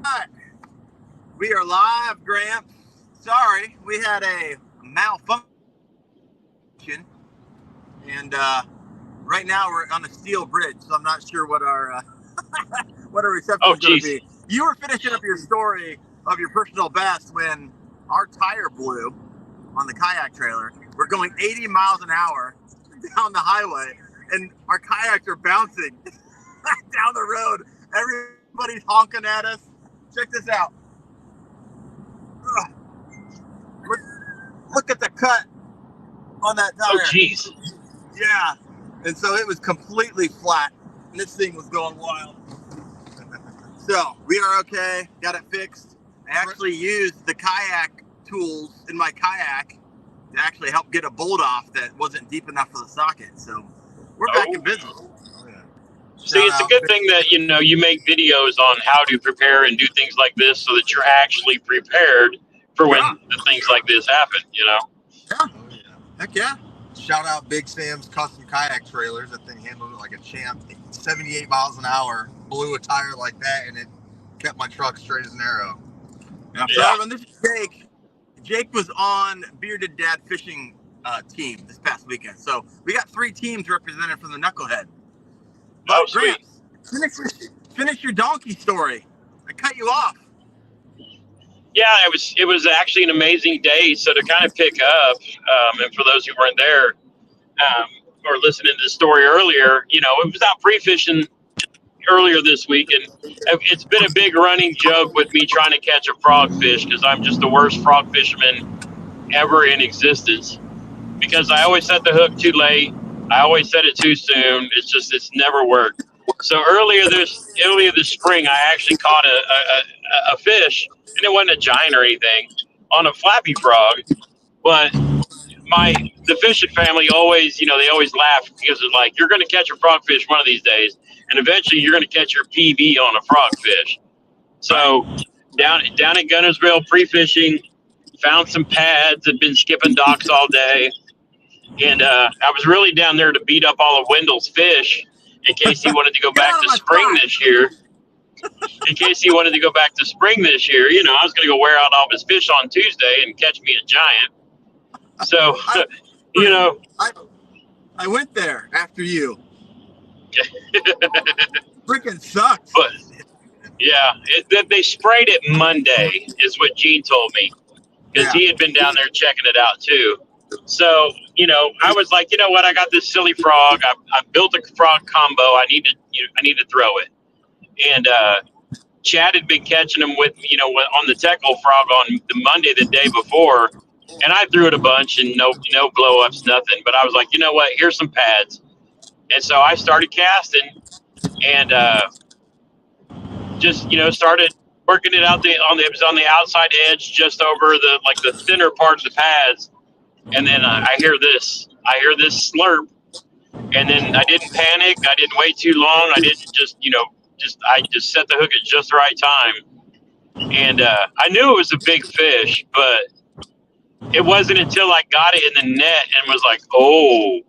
Right. We are live, Gramps. Sorry, we had a malfunction, and right now we're on a steel bridge, so I'm not sure what our what our reception Oh, is going to geez. be. You were finishing up your story of your personal best when our tire blew on the kayak trailer. We're going 80 miles an hour down the highway, and our kayaks are bouncing down the road. Everybody's honking at us. Check this out. Ugh. Look, look at the cut on that Oh, tire. geez. Yeah. And so it was completely flat. And this thing was going wild. So we are okay. Got it fixed. I actually used the kayak tools in my kayak to actually help get a bolt off that wasn't deep enough for the socket. So we're back in Oh, business. see, Shout it's a out. good thing that, you make videos on how to prepare and do things like this so that you're actually prepared for when Yeah. the things like this happen. Yeah. Oh, yeah. Heck yeah. Shout out Big Sam's Custom Kayak Trailers. That thing handled it like a champ. 78 miles an hour. Blew a tire like that, and it kept my truck straight as an arrow. Yeah. So, this is Jake. Jake was on Bearded Dad Fishing team this past weekend. So we got 3 teams represented from the Knucklehead. But Oh, sweet. Gramps, finish your donkey story. I cut you off. Yeah, it was actually an amazing day. So to kind of pick up, and for those who weren't there or listening to the story earlier, it was out pre-fishing earlier this week, and it's been a big running joke with me trying to catch a frogfish because I'm just the worst frog fisherman ever in existence. Because I always set the hook too late, I always set it too soon. It's never worked. So earlier this spring, I actually caught a fish, and it wasn't a giant or anything, on a flappy frog, but the fishing family always, they always laugh because it's like, you're going to catch a frogfish one of these days, and eventually you're going to catch your PB on a frogfish. So down at Gunnersville pre-fishing, found some pads, had been skipping docks all day, and I was really down there to beat up all of Wendell's fish in case he wanted to go back to spring this year. In case he wanted to go back to spring this year, I was going to go wear out all of his fish on Tuesday and catch me a giant. So, I went there after you. Freaking sucks. But yeah, they sprayed it Monday, is what Gene told me, because he had been down there checking it out too. So, I was like, you know what? I got this silly frog. I built a frog combo. I need to throw it. And Chad had been catching them with, on the Teckle frog on the Monday the day before, and I threw it a bunch and no blow ups, nothing. But I was like, you know what? Here's some pads. And so I started casting, and just started working it out it was on the outside edge, just over the thinner part of the pads. And then I hear this slurp, and then I didn't panic. I didn't wait too long. I didn't I just set the hook at just the right time. And I knew it was a big fish, but it wasn't until I got it in the net and was like, oh,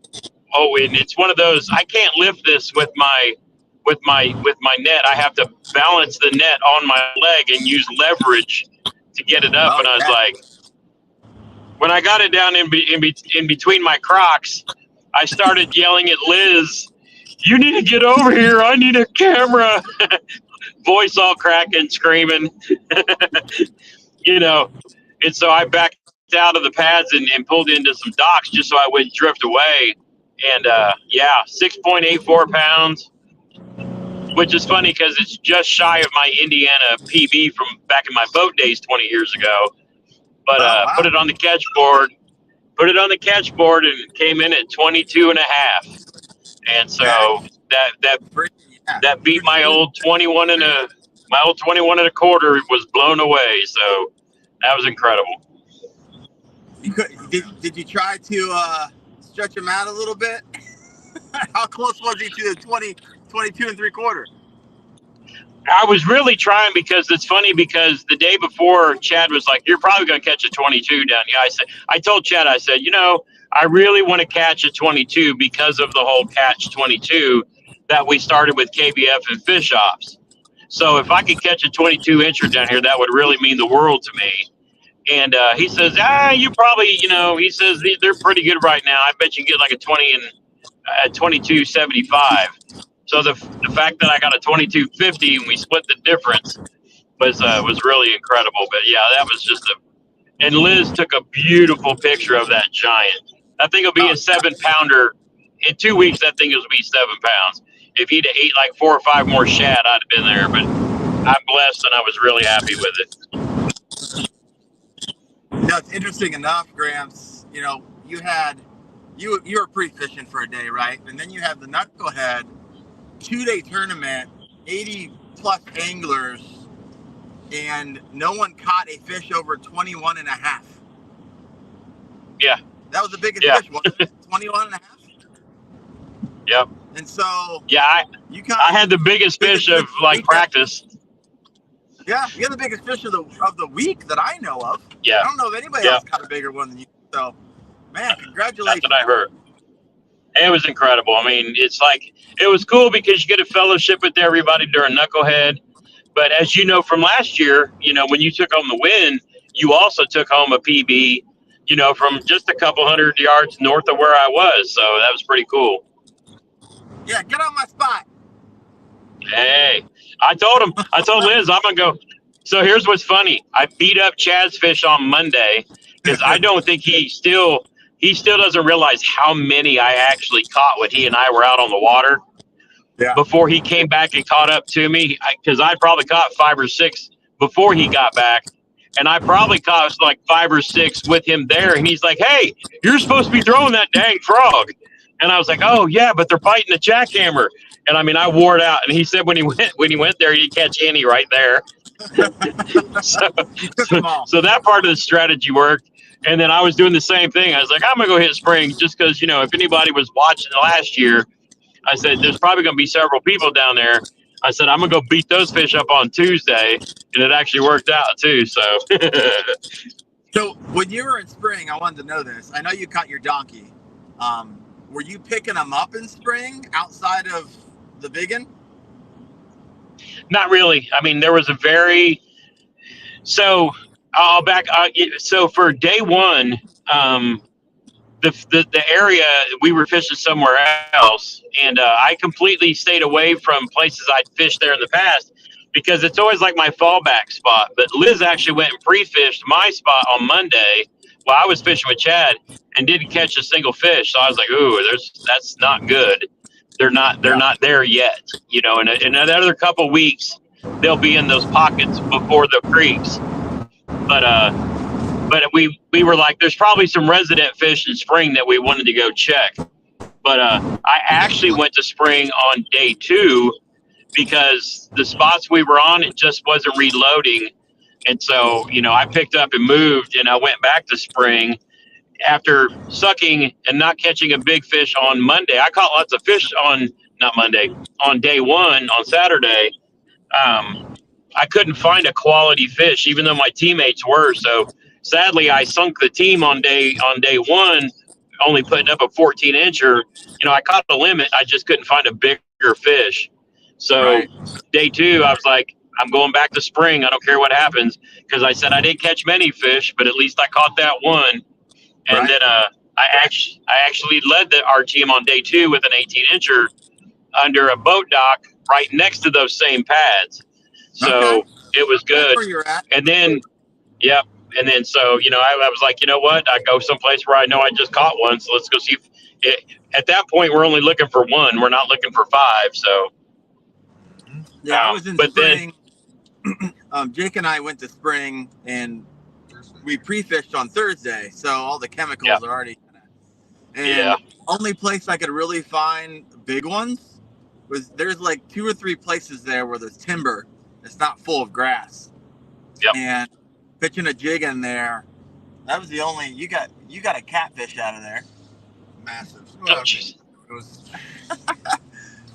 and it's one of those, I can't lift this with my net. I have to balance the net on my leg and use leverage to get it up. And I was like, when I got it down in between my Crocs, I started yelling at Liz, "You need to get over here. I need a camera." Voice all cracking, screaming. And so I backed out of the pads and pulled into some docks just so I wouldn't drift away. And 6.84 pounds, which is funny because it's just shy of my Indiana PB from back in my boat days 20 years ago. But put it on the catch board, and it came in at 22 and a half. And so that beat my old 21 and a quarter was blown away. So that was incredible. Did you try to stretch him out a little bit? How close was he to the 22 and 3/4? I was really trying, because it's funny, because the day before Chad was like, "You're probably going to catch a 22 down here." I told Chad, I said, I really want to catch a 22 because of the whole catch 22 that we started with KBF and Fish Ops. So if I could catch a 22 incher down here, that would really mean the world to me. And he says, you probably, he says they're pretty good right now. I bet you get like a 20 and a 22.75. So the fact that I got a 22.50 and we split the difference was really incredible. But yeah, that was just and Liz took a beautiful picture of that giant. That thing will be a 7-pounder. In 2 weeks, that thing will be 7 pounds. If he'd ate like 4 or 5 more shad, I'd have been there. But I'm blessed, and I was really happy with it. It's interesting enough, Gramps. You were pre-fishing for a day, right? And then you have the Knucklehead 2-day tournament, 80 plus anglers, and no one caught a fish over 21 and a half. Yeah. That was the biggest fish, wasn't it? 21 and a half? Yep. And so yeah, I had the biggest fish of like practice. Yeah, you're the biggest fish of the week that I know of. Yeah. I don't know if anybody else caught a bigger one than you. So, man, congratulations. That's what I heard. It was incredible. I mean, it's like, it was cool because you get a fellowship with everybody during Knucklehead. But as you know from last year, when you took home the win, you also took home a PB, from just a couple hundred yards north of where I was. So that was pretty cool. Yeah, get on my spot. Hey, I told Liz, I'm going to go. So here's what's funny. I beat up Chad's fish on Monday because I don't think he still doesn't realize how many I actually caught when he and I were out on the water. Yeah. Before he came back and caught up to me, because I probably caught 5 or 6 before he got back. And I probably caught like 5 or 6 with him there. And he's like, hey, you're supposed to be throwing that dang frog. And I was like, oh, yeah, but they're biting the jackhammer. And I mean, I wore it out. And he said when he went there, he didn't catch any right there. so that part of the strategy worked. And then I was doing the same thing. I was like, I'm going to go hit spring just because, if anybody was watching last year, I said, there's probably going to be several people down there. I said, I'm going to go beat those fish up on Tuesday. And it actually worked out, too. So So when you were in spring, I wanted to know this. I know you caught your donkey. Were you picking them up in spring outside of the biggin? Not really. I mean, there was so I'll back. So for day one, the area we were fishing somewhere else, and I completely stayed away from places I'd fished there in the past because it's always like my fallback spot. But Liz actually went and pre-fished my spot on Monday while I was fishing with Chad and didn't catch a single fish. So I was like, ooh, that's not good. They're not there yet, and in another couple of weeks they'll be in those pockets before the creeks. But we were like, there's probably some resident fish in spring that we wanted to go check. But I actually went to spring on day 2 because the spots we were on, it just wasn't reloading. And so, I picked up and moved, and I went back to spring after sucking and not catching a big fish on Monday. I caught lots of fish on day 1 on Saturday. I couldn't find a quality fish, even though my teammates were. So sadly, I sunk the team on day 1, only putting up a 14 incher. I caught the limit. I just couldn't find a bigger fish. So day 2, I was like, I'm going back to spring. I don't care what happens, because I said I didn't catch many fish, but at least I caught that one. And then I actually led our team on day 2 with an 18 incher under a boat dock right next to those same pads. So it was good. That's where you're at. And then, yep. And then, so, I was like, you know what? I go someplace where I know I just caught one. So let's go see. At that point, we're only looking for 1. We're not looking for 5. So, yeah, I was in spring. Then, Jake and I went to spring, and we pre-fished on Thursday. So all the chemicals are already. And only place I could really find big ones was there's like 2 or 3 places there where there's timber. It's not full of grass. Yep. And pitching a jig in there, that was the only, you got a catfish out of there. Massive. Oh, jeez. It was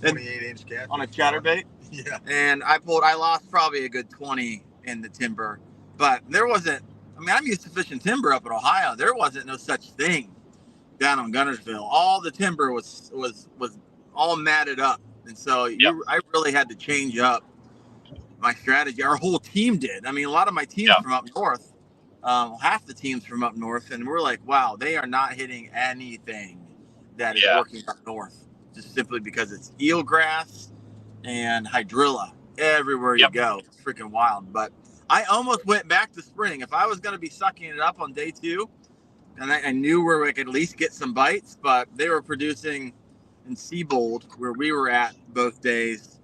28-inch catfish. On a chatterbait? Yeah. And I lost probably a good 20 in the timber. But there wasn't, I'm used to fishing timber up in Ohio. There wasn't no such thing down on Gunnersville. All the timber was all matted up. And so I really had to change up my strategy. Our whole team did. I mean, a lot of my teams from up north, half the teams from up north, and we're like, wow, they are not hitting anything that is working up north, just simply because it's eelgrass and hydrilla everywhere you go. It's freaking wild. But I almost went back to spring. If I was going to be sucking it up on day 2, and I knew where we could at least get some bites, but they were producing in Seabold, where we were at both days,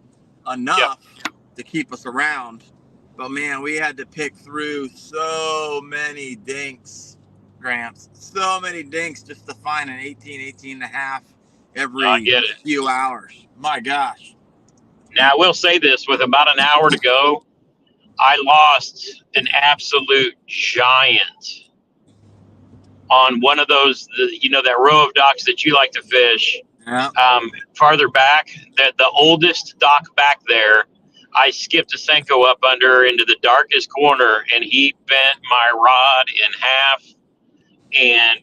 enough to keep us around. But man, we had to pick through so many dinks, Gramps, so many dinks just to find an 18 and a half every few hours. My gosh. Now I will say this, with about an hour to go, I lost an absolute giant on one of those, that row of docks that you like to fish. Yeah. Farther back, the oldest dock back there, I skipped a Senko up under into the darkest corner, and he bent my rod in half. And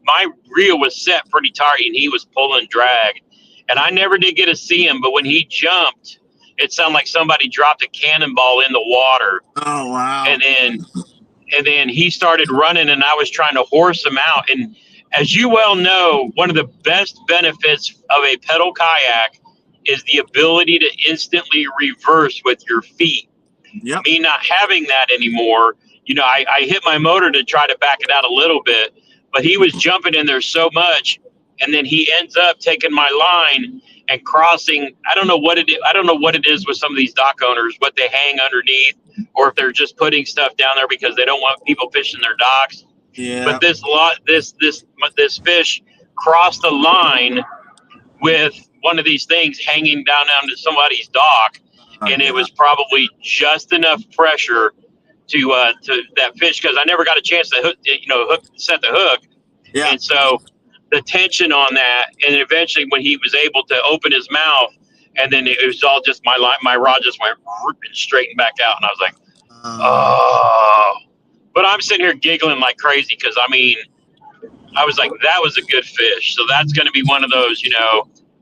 my reel was set pretty tight, and he was pulling drag. And I never did get to see him, but when he jumped, it sounded like somebody dropped a cannonball in the water. Oh wow! And then he started running, and I was trying to horse him out. And as you well know, one of the best benefits of a pedal kayak is the ability to instantly reverse with your feet. Yep. Me not having that anymore, I hit my motor to try to back it out a little bit, but he was jumping in there so much, and then he ends up taking my line and crossing. I don't know what it is with some of these dock owners, what they hang underneath, or if they're just putting stuff down there because they don't want people fishing their docks. Yeah. But this fish crossed the line with one of these things hanging down onto somebody's dock, and it was probably just enough pressure to that fish, because I never got a chance to set the hook. Yeah. And so the tension on that, and then eventually when he was able to open his mouth, and then it was all just my rod just went and straightened back out, and I was like, oh. But I'm sitting here giggling like crazy because, I was like, that was a good fish. So that's going to be one of those,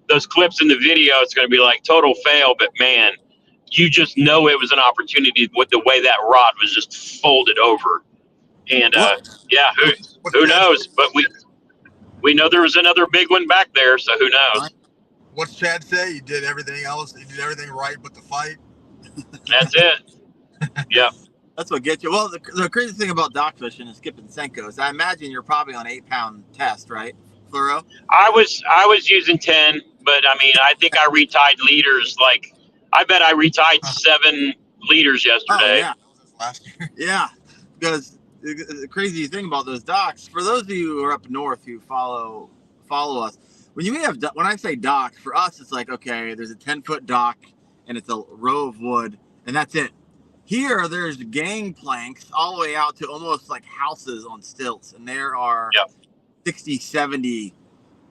those clips in the video. It's going to be like total fail, but man, you just know it was an opportunity with the way that rod was just folded over. And who knows? But we know there was another big one back there, so who knows? What's Chad say? You did everything else. You did everything right but the fight. That's it. Yeah. That's what gets you. Well, the crazy thing about dock fishing and skipping Senkos, I imagine you're probably on 8-pound test, right, fluoro? I was using 10, but I think I retied leaders. Like, I bet I retied 7 leaders yesterday. Oh, yeah. Last year. Yeah, because the crazy thing about those docks, for those of you who are up north who follow us, when I say docks, for us it's like, okay, there's a 10-foot dock and it's a row of wood and that's it. Here there's gang planks all the way out to almost like houses on stilts, and there are 60, 70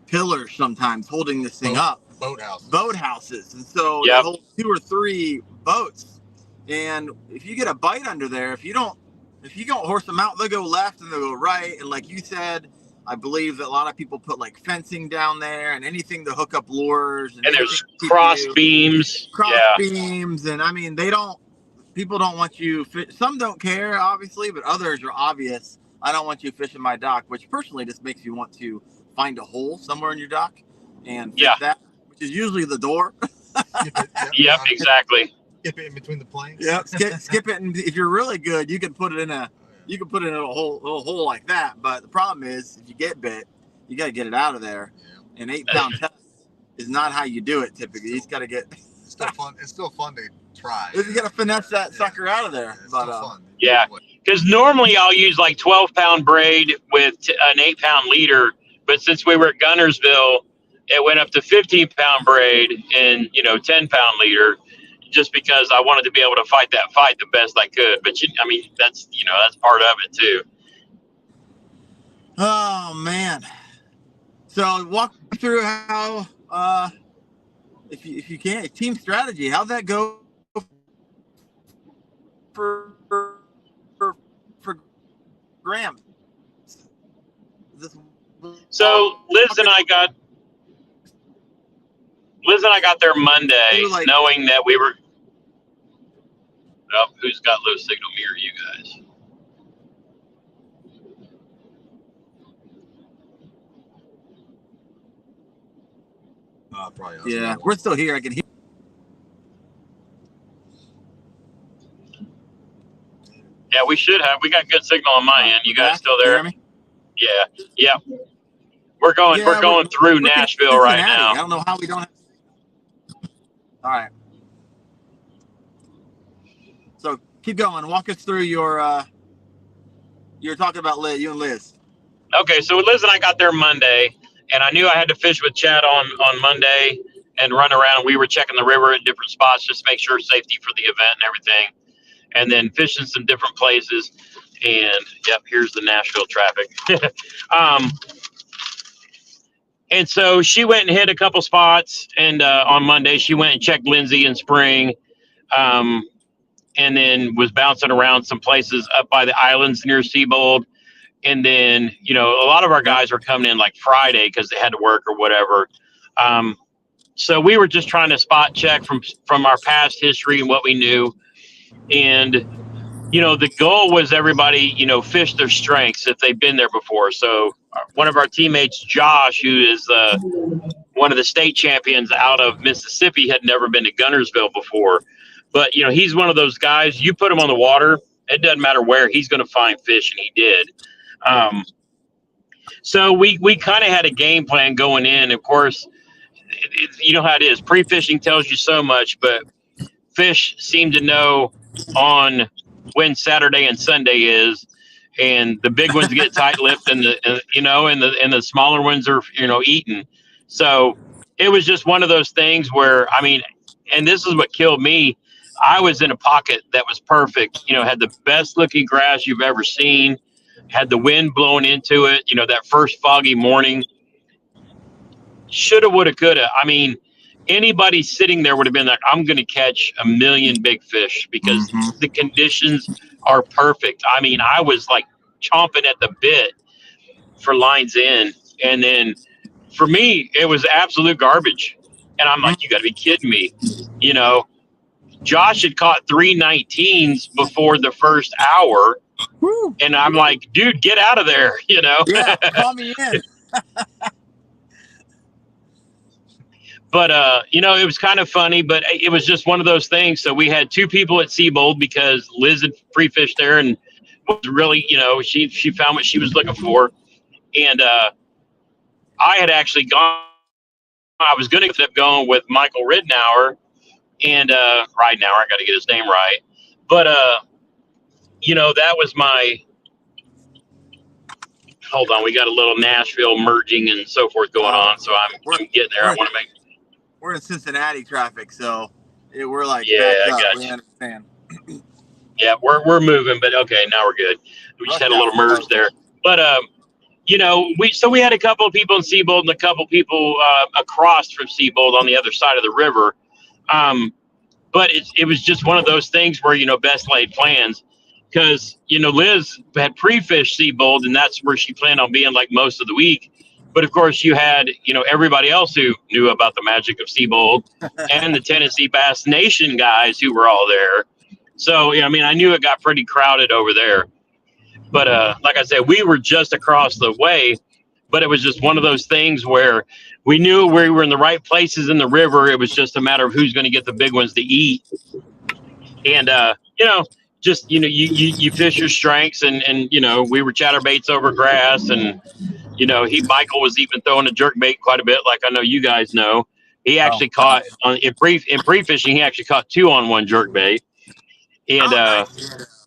pillars sometimes holding this thing up. Boathouses. And so you hold 2 or 3 boats, and if you get a bite under there, if you don't horse them out, they'll go left and they'll go right. And like you said, I believe that a lot of people put like fencing down there and anything to hook up lures. And there's cross beams. And people don't want you, some don't care obviously, but others are obvious. I don't want you fishing my dock, which personally just makes you want to find a hole somewhere in your dock and fish that, which is usually the door. Yep, exactly. Skip it in between the planks. Yep, skip it, and if you're really good, you can put it in a little hole like that. But the problem is, if you get bit, you got to get it out of there. Yeah. An 8-pound test is not how you do it typically. You just got to get. It's still fun. It's still fun to try. You got to finesse that sucker out of there. It's still fun. Yeah, because normally I'll use like 12-pound braid with an 8-pound leader, but since we were at Gunnersville, it went up to 15-pound braid and 10-pound leader, just because I wanted to be able to fight that fight the best I could. But that's part of it too. Oh man! So walk through how, if you can, team strategy. How'd that go for Graham? So Liz and I got there Monday, knowing that we were who's got low signal, me or you guys. Probably us. Yeah, we're still here. I can hear. Yeah, we should have. We got good signal on my end. You guys still there? Can you Yeah. Yep. We're going through Nashville right now. I don't know how we don't have. All right. So keep going. Walk us through your. You're talking about Liz, you and Liz. Okay, so Liz and I got there Monday, and I knew I had to fish with Chad on Monday and run around. We were checking the river at different spots just to make sure safety for the event and everything, and then fishing some different places. And yep, here's the Nashville traffic. And so she went and hit a couple spots, and on Monday she went and checked Lindsay and Spring, and then was bouncing around some places up by the islands near Seabold. And then, you know, a lot of our guys were coming in like Friday because they had to work or whatever. So we were just trying to spot check from our past history and what we knew. And, you know, the goal was everybody, you know, fish their strengths if they've been there before. So one of our teammates, Josh, who is one of the state champions out of Mississippi, had never been to Guntersville before. But, you know, he's one of those guys, you put him on the water, it doesn't matter where, he's going to find fish, and he did. So we kind of had a game plan going in. Of course, you know how it is. Pre-fishing tells you so much, but fish seem to know on when Saturday and Sunday is, and the big ones get tight-lipped, and the smaller ones are, you know, eaten. So it was just one of those things where, I mean, and this is what killed me. I was in a pocket that was perfect. You know, had the best looking grass you've ever seen. Had the wind blowing into it, you know, that first foggy morning. Shoulda, woulda, coulda. I mean, anybody sitting there would have been like, I'm going to catch a million big fish because the conditions are perfect. I mean, I was like chomping at the bit for lines in. And then for me, it was absolute garbage. And I'm like, you got to be kidding me. You know, Josh had caught 319s before the first hour. Woo. And I'm like, dude, get out of there, you know? Yeah, call me in. But, you know, it was kind of funny, but it was just one of those things. So we had two people at Seabold because Liz had pre-fished there and was really, you know, she found what she was looking for. And I had actually gone, I was going to end up going with Michael Ridnour and Ridnour, I got to get his name right. But, you know, that was my, hold on, we got a little Nashville merging and so forth going on. So I'm getting there. I want to make. We're in Cincinnati traffic, so we're like, yeah, I got you. Understand. Yeah, we're moving, but okay, now we're good. We just had a little merge there. But you know, we had a couple of people in Seabold and a couple of people across from Seabold on the other side of the river. But it was just one of those things where, you know, best laid plans, because, you know, Liz had pre-fished Seabold and that's where she planned on being like most of the week. But of course, you had, you know, everybody else who knew about the magic of Seabold and the Tennessee Bass Nation guys who were all there. So, yeah, I mean, I knew it got pretty crowded over there. But like I said, we were just across the way, but it was just one of those things where we knew we were in the right places in the river. It was just a matter of who's going to get the big ones to eat. And, you know, just, you know, you fish your strengths and, you know, we were chatterbaits over grass and, you know, Michael was even throwing a jerk bait quite a bit. Like I know you guys know, he actually caught in pre-fishing, he actually caught 2 on 1 jerk bait. And, nice.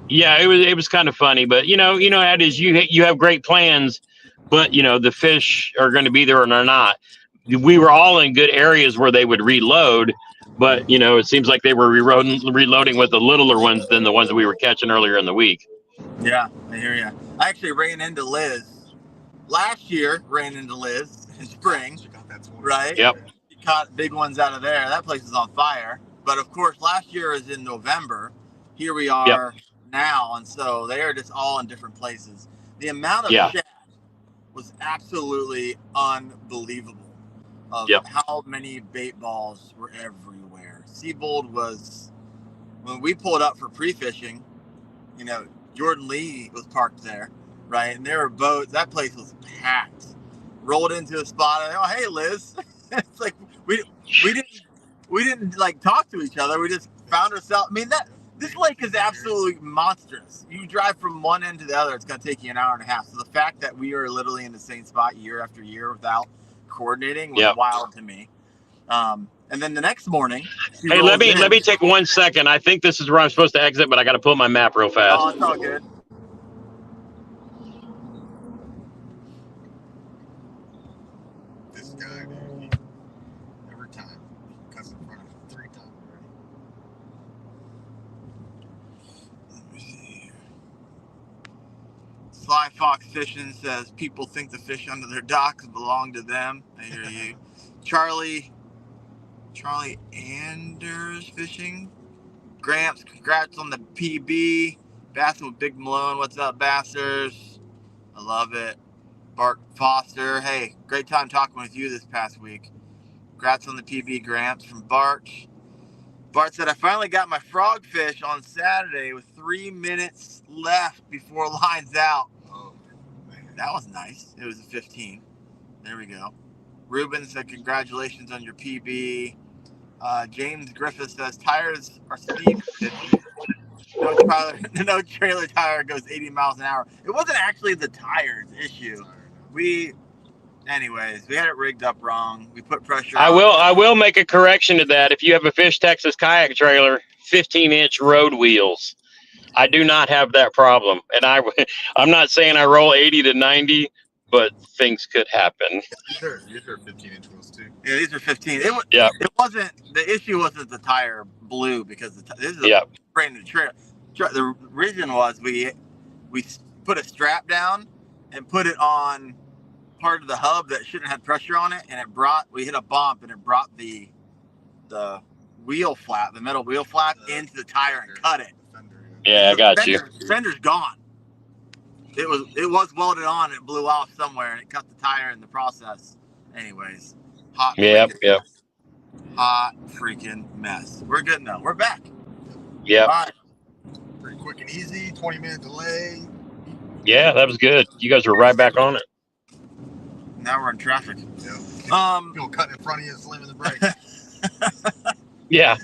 Yeah, it was kind of funny, but you know, that is, you have great plans, but you know, the fish are going to be there or they're not. We were all in good areas where they would reload, but you know, it seems like they were reloading with the littler ones than the ones that we were catching earlier in the week. Yeah, I hear you. I actually ran into Liz last year. In spring, right? Yep. She caught big ones out of there. That place is on fire. But of course, last year is in November. Here we are now, and so they are just all in different places. The amount of shad was absolutely unbelievable. Of how many bait balls were everywhere. Seabold was when we pulled up for pre-fishing, Jordan Lee was parked there, right? And there were boats. That place was packed. Rolled into a spot. Oh, hey, Liz. It's like we didn't like talk to each other. We just found ourselves. I mean, this lake is absolutely monstrous. You drive from one end to the other, it's going to take you an hour and a half. So the fact that we are literally in the same spot year after year without coordinating was wild to me. And then the next morning, hey, let me take 1 second. I think this is where I'm supposed to exit, but I got to pull my map real fast. Oh, it's all good. This guy, dude, every time he cuts in front of him 3 times already. Let me see here. Sly Fox Fishing says people think the fish under their docks belong to them. I hear you. Charlie Anders Fishing. Gramps, congrats on the PB. Bassing with Big Malone. What's up, Bassers? I love it. Bart Foster. Hey, great time talking with you this past week. Congrats on the PB, Gramps, from Bart. Bart said, I finally got my frogfish on Saturday with 3 minutes left before line's out. Oh, man. That was nice. It was a 15. There we go. Ruben said, congratulations on your PB. James Griffith says, tires are speed. No trailer tire goes 80 miles an hour. It wasn't actually the tires issue. Anyways, we had it rigged up wrong. We put pressure on. I will make a correction to that. If you have a Fish Texas kayak trailer, 15-inch road wheels. I do not have that problem. And I'm not saying I roll 80 to 90, but things could happen. These are 15-inch wheels too. Yeah, these are 15. It wasn't, the issue wasn't the tire blew because this is a brand new trailer. The reason was we put a strap down and put it on part of the hub that shouldn't have pressure on it, and we hit a bump and it brought the wheel flap, the metal wheel flap, into the tire and cut it. Yeah, I got you. Fender's gone. It was welded on. It blew off somewhere and it cut the tire in the process. Anyways, hot freaking mess. We're good now. We're back. Yeah. All right. Pretty quick and easy. 20-minute delay. Yeah, that was good. You guys were right back on it. Now we're in traffic. Yeah. People cutting in front of you and slamming the brakes. Yeah.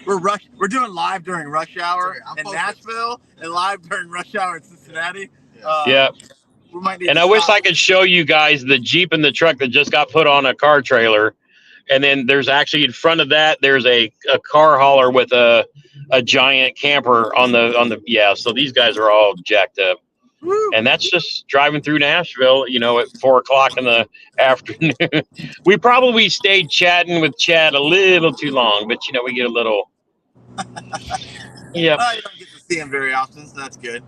We're doing live during rush hour in Nashville and live during rush hour in Cincinnati. Yeah. We might need and I wish I could show you guys the Jeep and the truck that just got put on a car trailer. And then there's actually in front of that, there's a car hauler with a giant camper on the so these guys are all jacked up. Woo. And that's just driving through Nashville, at 4:00 in the afternoon. We probably stayed chatting with Chad a little too long, but we get a little. Yeah. You don't get to see him very often, so that's good.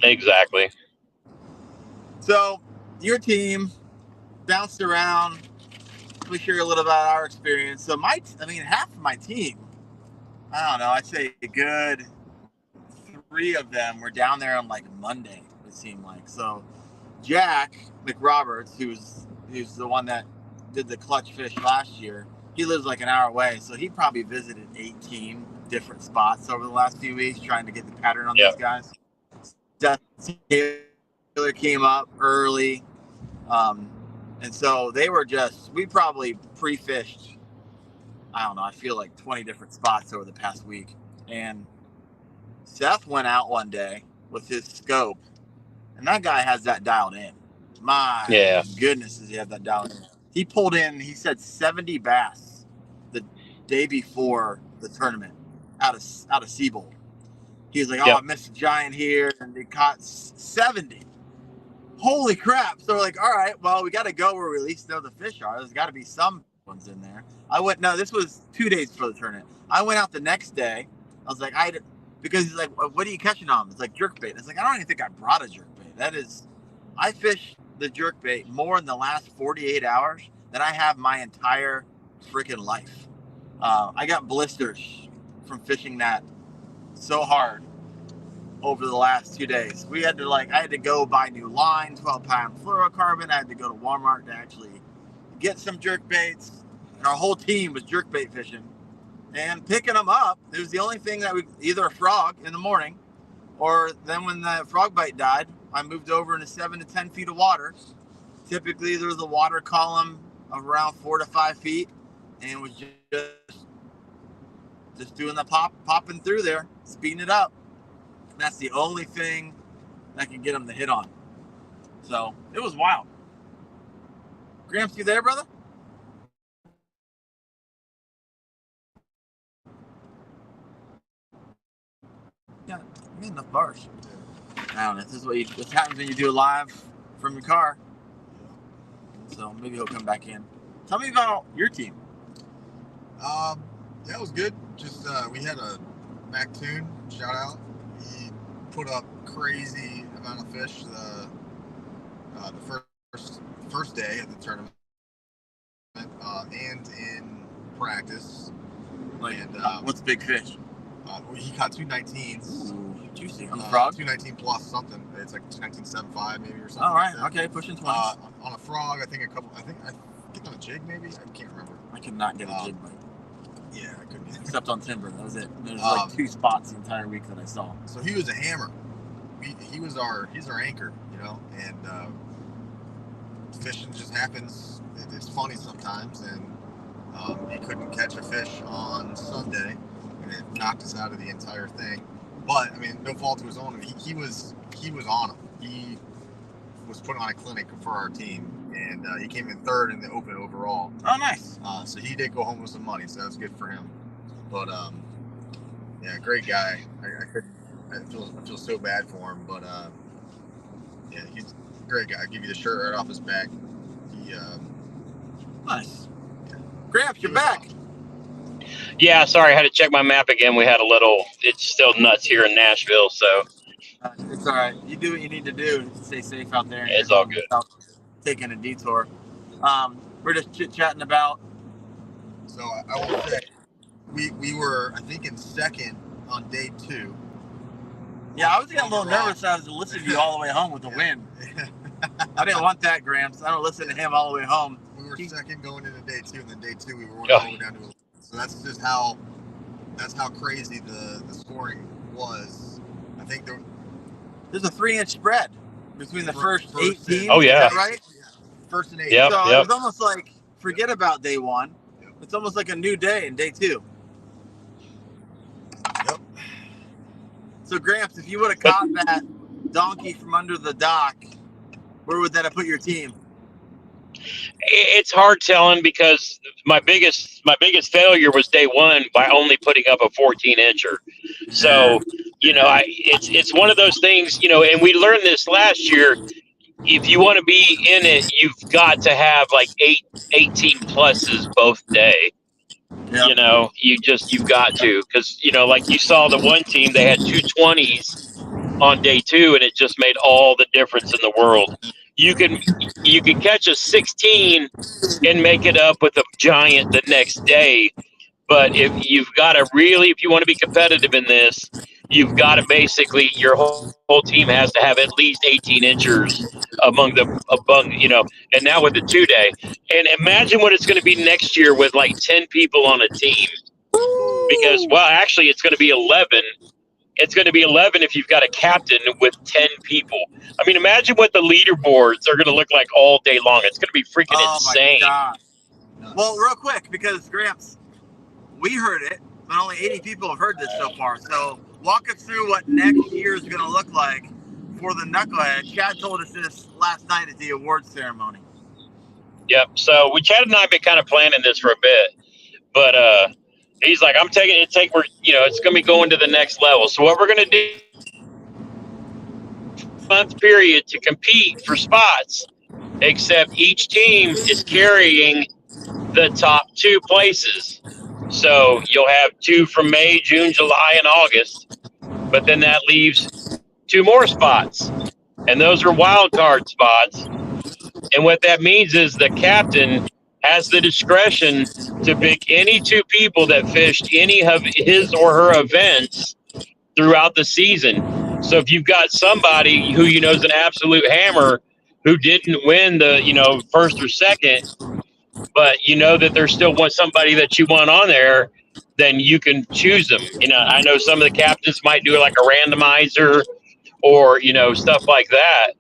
Exactly. So your team bounced around. Let me share a little about our experience. So half of my team, I don't know, I'd say a good 3 of them were down there on like Monday, it seemed like. So Jack McRoberts, who's the one that did the clutch fish last year, he lives like an hour away. So he probably visited 18 different spots over the last few weeks trying to get the pattern on these guys. Seth Taylor came up early. And so we probably pre-fished, I don't know, I feel like 20 different spots over the past week. And Seth went out one day with his scope, and that guy has that dialed in. My goodness, does he have that dialed in. He pulled in, he said 70 bass the day before the tournament out of Seabold. He was like, I missed a giant here, and they caught 70. Holy crap. So we're like, all right, well, we got to go where we at least know the fish are. There's got to be some ones in there. This was 2 days before the tournament. I went out the next day. I was like, because he's like, what are you catching on? It's like jerkbait. It's like, I don't even think I brought a jerkbait. I fished the jerkbait more in the last 48 hours than I have my entire freaking life. I got blisters from fishing that so hard over the last 2 days. I had to go buy new line, 12-pound fluorocarbon. I had to go to Walmart to actually get some jerk baits. And our whole team was jerk bait fishing And picking them up, it was the only thing that would either a frog in the morning, or then when the frog bite died, I moved over into 7 to 10 feet of water. Typically, there was a water column of around 4 to 5 feet, and was just doing the popping through there, speeding it up. And that's the only thing that can get them to hit on. So it was wild. Gramps, you there, brother? Yeah, you got enough bars. I don't know. This happens when you do it live from your car. So maybe he'll come back in. Tell me about your team. Yeah, it was good. Just we had a Mactoon, shout out. He put up crazy amount of fish the first day of the tournament, and in practice. What's big fish? He caught 219s. Ooh, juicy. On the frog? 219 plus something. It's like 219.75 maybe or something. All right. Like okay, pushing 20. On a frog, I think I get on a jig maybe. I can't remember. I could not get a jig bite. Yeah, I couldn't. Except on timber. That was it. There was like 2 spots the entire week that I saw. So he was a hammer. He's our anchor, you know, and fishing just happens. It's funny sometimes, and he couldn't catch a fish on Sunday, and it knocked us out of the entire thing. But I mean, no fault to his own. He was on him. He was putting on a clinic for our team, and he came in 3rd in the open overall. Oh, nice. So he did go home with some money, so that was good for him. But yeah, great guy. I feel so bad for him, but yeah, he's a great guy. I'll give you the shirt right off his back. He nice. Yeah. Gramps, you're back. Awesome. Yeah, sorry, I had to check my map again. We had a little, it's still nuts here in Nashville, so. It's all right. You do what you need to do to stay safe out there. It's all good. Taking a detour. We're just chit-chatting about. So I will say, we were, I think, in 2nd on day 2. Yeah, I was getting a little nervous. I was listening to you all the way home with the wind. I didn't want that, Gramps. I don't listen to him all the way home. We were 2nd going into day 2, and then day 2 we were going down to 11. So that's just how crazy the scoring was. I think there's a 3-inch spread between the first 8 teams. Oh yeah, is that right? Yeah. 1st and 8. Yep, so yep. It was almost like forget about day 1. Yep. It's almost like a new day in day 2. Yep. So Gramps, if you would have caught that donkey from under the dock, where would that have put your team? It's hard telling because my biggest failure was day 1 by only putting up a 14-incher. So, you know, it's one of those things, you know, and we learned this last year. If you want to be in it, you've got to have like 18 pluses both day. Yep. You know, you've got to, because, you know, like you saw the one team, they had 2 20s on day 2, and it just made all the difference in the world. You can catch a 16 and make it up with a giant the next day. But if you want to be competitive in this, you've got to basically, your whole team has to have at least 18 inchers among, you know, and now with the 2-day. And imagine what it's going to be next year with like 10 people on a team. Because, well, actually, it's going to be 11. It's going to be 11 if you've got a captain with 10 people. I mean, imagine what the leaderboards are going to look like all day long. It's going to be freaking insane. My God. Well, real quick, because Gramps, we heard it, but only 80 people have heard this so far. So walk us through what next year is going to look like for the Knucklehead. Chad told us this last night at the awards ceremony. Yep. So Chad and I have been kind of planning this for a bit, but he's like, we're, you know, it's going to be going to the next level. So what we're going to do, month period to compete for spots, except each team is carrying the top 2 places. So you'll have 2 from May, June, July, and August, but then that leaves 2 more spots, and those are wild card spots. And what that means is the captain has the discretion to pick any 2 people that fished any of his or her events throughout the season. So if you've got somebody who you know is an absolute hammer who didn't win the, you know, 1st or 2nd, but you know that there's still somebody that you want on there, then you can choose them. You know, I know some of the captains might do like a randomizer or, you know, stuff like that.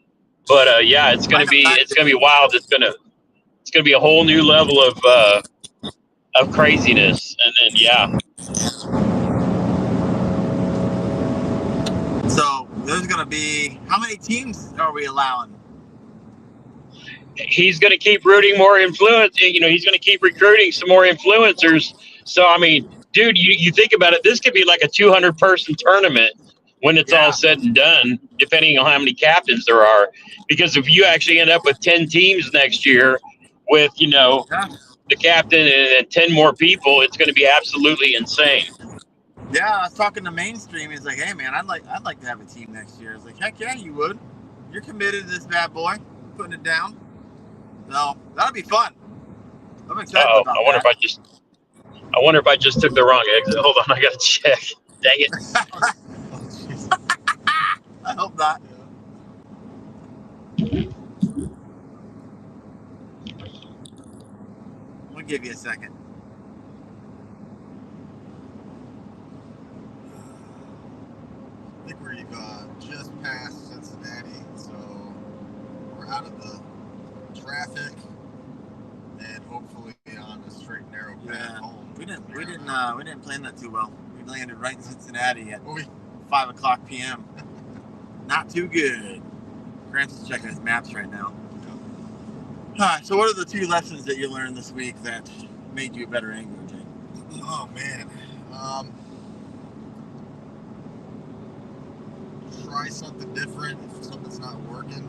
But yeah, it's I gonna know be that. it's gonna be wild. It's gonna be a whole new level of craziness. And then yeah, So there's going to be, how many teams are we allowing? he's gonna keep rooting more influence. You know, he's gonna keep recruiting some more influencers. So I mean, dude, you think about it, this could be like a 200-person tournament when it's all Yeah. said and done, depending on how many captains there are. Because if you actually end up with 10 teams next year with, you know, Yeah. the captain and 10 more people, it's going to be absolutely insane. Yeah, I was talking to Mainstream. He's like, "Hey, man, I'd like to have a team next year." I was like, "Heck yeah, you would. You're committed to this bad boy, putting it down. So that'll be fun. I'm excited Uh-oh, about I wonder that." if I just took the wrong exit. Hold on, I got to check. Dang it. I hope not. We'll give you a second. I think we've just passed Cincinnati, so we're out of the traffic and hopefully on a straight narrow path home. We didn't plan that too well. We landed right in Cincinnati at 5:00 p.m. Not too good. Grant's is checking his maps right now. So what are the 2 lessons that you learned this week that made you a better angler, Jake? Oh man, try something different. If something's not working,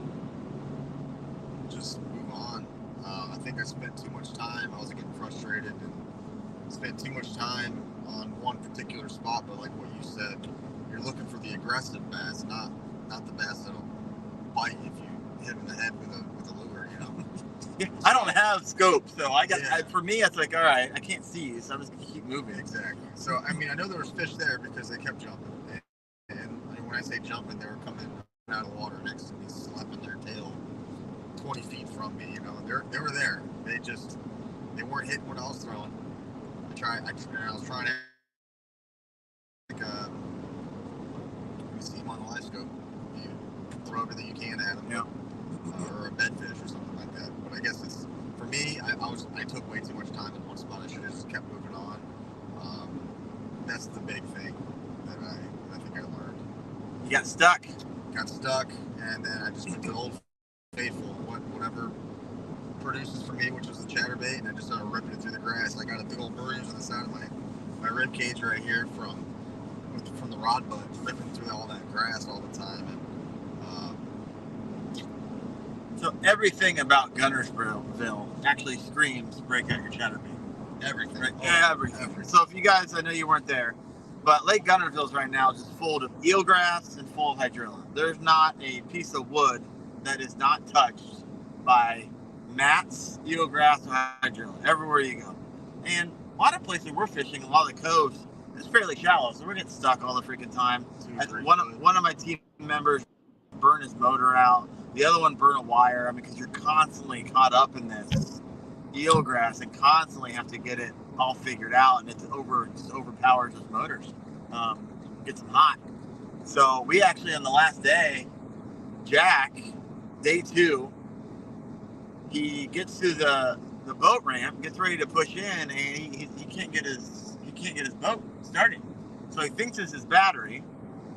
just move on. I think I spent too much time. I was getting frustrated and spent too much time on one particular spot. But like what you said, you're looking for the aggressive bass, not the bass that'll bite if you hit in the head with a lure. You know. I don't have scope, so for me, it's like, all right, I can't see, so I'm just gonna keep moving. Exactly. So I mean, I know there was fish there because they kept jumping, and when I say jumping, they were coming out of the water next to me, slapping their tail 20 feet from me. You know, they were there. They weren't hitting what I was throwing. I was trying to you see them on the live scope. You throw everything you can at them. Yeah. Or a bedfish or something like that. But I guess it's for me. I took way too much time in one spot. I should have just kept moving on. That's the big thing that I think I learned. You got stuck. Got stuck, and then I just went to Old Faithful, whatever produces for me, which was the chatterbait, and I just started ripping it through the grass. I got a big old bruise on the side of my rib cage right here from the rod butt, ripping through all that grass all the time. And So everything about Gunnersville actually screams break out your chatterbait. everything, Right? Everything. So if you guys, I know you weren't there, but Lake Gunnersville's right now just full of eelgrass and full of hydrilla. There's not a piece of wood that is not touched by mats, eelgrass, or hydrilla. Everywhere you go. And a lot of places we're fishing, a lot of the coves, it's fairly shallow, so we're getting stuck all the freaking time. One of my team members burned his motor out. The other one burned a wire. I mean, because you're constantly caught up in this eelgrass and constantly have to get it all figured out, and just overpowers those motors. Gets them hot. So we actually, on the last day, Jack, day 2, he gets to the boat ramp, gets ready to push in, and he can't get his boat started. So he thinks it's his battery.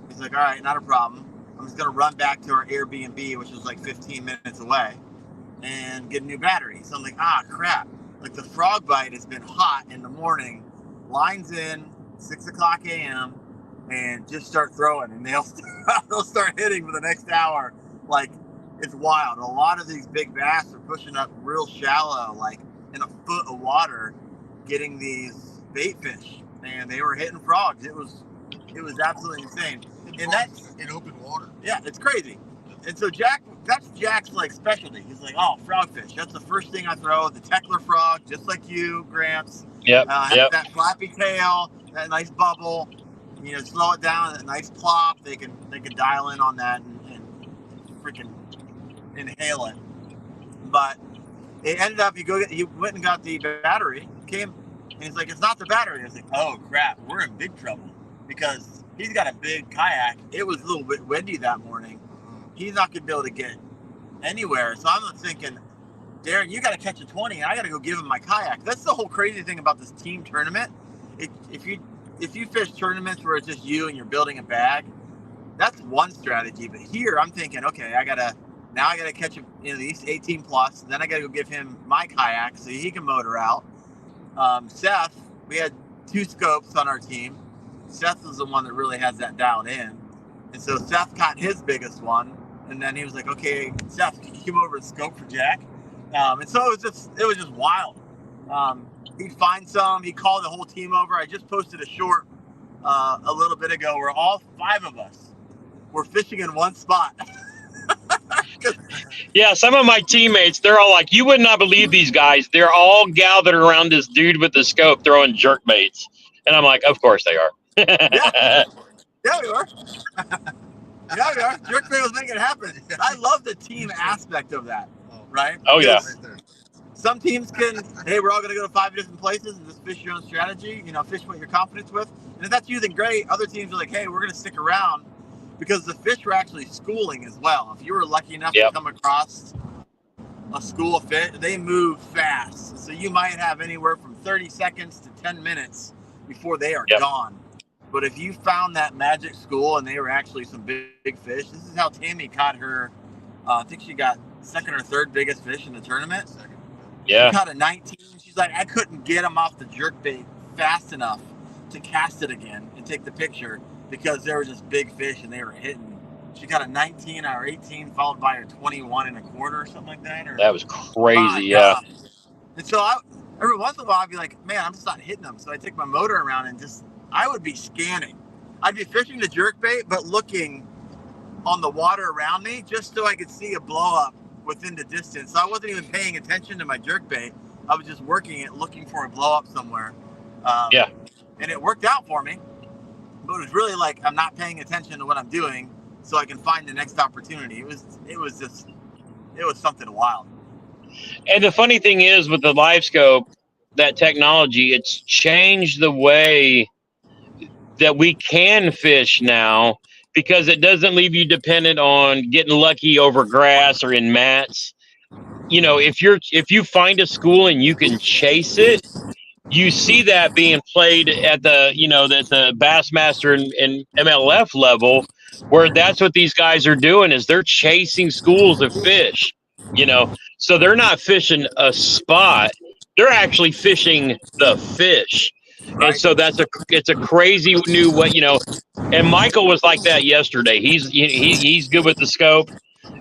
He's like, all right, not a problem. I'm just gonna run back to our Airbnb, which was like 15 minutes away, and get a new battery. So I'm like, crap. Like the frog bite has been hot in the morning, lines in 6:00 a.m. and just start throwing, and they'll start hitting for the next hour. Like, it's wild. A lot of these big bass are pushing up real shallow, like in a foot of water, getting these bait fish, and they were hitting frogs. It was absolutely insane. And that's in open water. Yeah, it's crazy. And so that's Jack's like specialty. He's like, oh, frogfish. That's the first thing I throw. The Tekla frog, just like you, Gramps. Yep. That flappy tail, that nice bubble. You know, slow it down, that nice plop. They can dial in on that and freaking inhale it. But it ended up, he went and got the battery, came And he's like, it's not the battery. I was like, oh crap, we're in big trouble because he's got a big kayak. It was a little bit windy that morning. He's not gonna be able to get anywhere. So I'm thinking, Darren, you got to catch a 20, and I got to go give him my kayak. That's the whole crazy thing about this team tournament. If you fish tournaments where it's just you and you're building a bag, that's one strategy. But here, I'm thinking, okay, I gotta catch these 18 plus. Then I gotta go give him my kayak so he can motor out. Seth, we had 2 scopes on our team. Seth was the one that really has that dialed in, and so Seth caught his biggest one. And then he was like, okay, Seth, can you come over and scope for Jack? And so it was just wild. He'd find some, he'd call the whole team over. I just posted a short a little bit ago where all 5 of us were fishing in one spot. Yeah, some of my teammates, they're all like, you would not believe these guys. They're all gathered around this dude with the scope throwing jerk baits. And I'm like, of course they are. Yeah, we are. Yeah, we are. Jerkbait was making it happen. I love the team aspect of that, right? Oh, yeah. Some teams can, hey, we're all going to go to 5 different places and just fish your own strategy, fish what you're confident with. And if that's you, then great. Other teams are like, hey, we're going to stick around because the fish were actually schooling as well. If you were lucky enough to come across a school of fish, they move fast. So you might have anywhere from 30 seconds to 10 minutes before they are gone. But if you found that magic school and they were actually some big fish, this is how Tammy caught her. I think she got 2nd or 3rd biggest fish in the tournament. Yeah. She caught a 19. She's like, I couldn't get him off the jerkbait fast enough to cast it again and take the picture because there were just big fish and they were hitting. She got a 19 or 18 followed by a 21 and a quarter or something like that. That was crazy, yeah. And so every once in a while I'd be like, man, I'm just not hitting them. So I take my motor around and I would be scanning. I'd be fishing the jerkbait, but looking on the water around me just so I could see a blow up within the distance. So I wasn't even paying attention to my jerkbait. I was just working it, looking for a blow up somewhere. And it worked out for me. But it was really like I'm not paying attention to what I'm doing so I can find the next opportunity. It was something wild. And the funny thing is with the live scope, that technology, it's changed the way that we can fish now because it doesn't leave you dependent on getting lucky over grass or in mats. If you find a school and you can chase it, you see that being played at the Bassmaster and MLF level, where that's what these guys are doing is they're chasing schools of fish, so they're not fishing a spot. They're actually fishing the fish. Right. And so it's a crazy new way, and Michael was like that yesterday. He's good with the scope.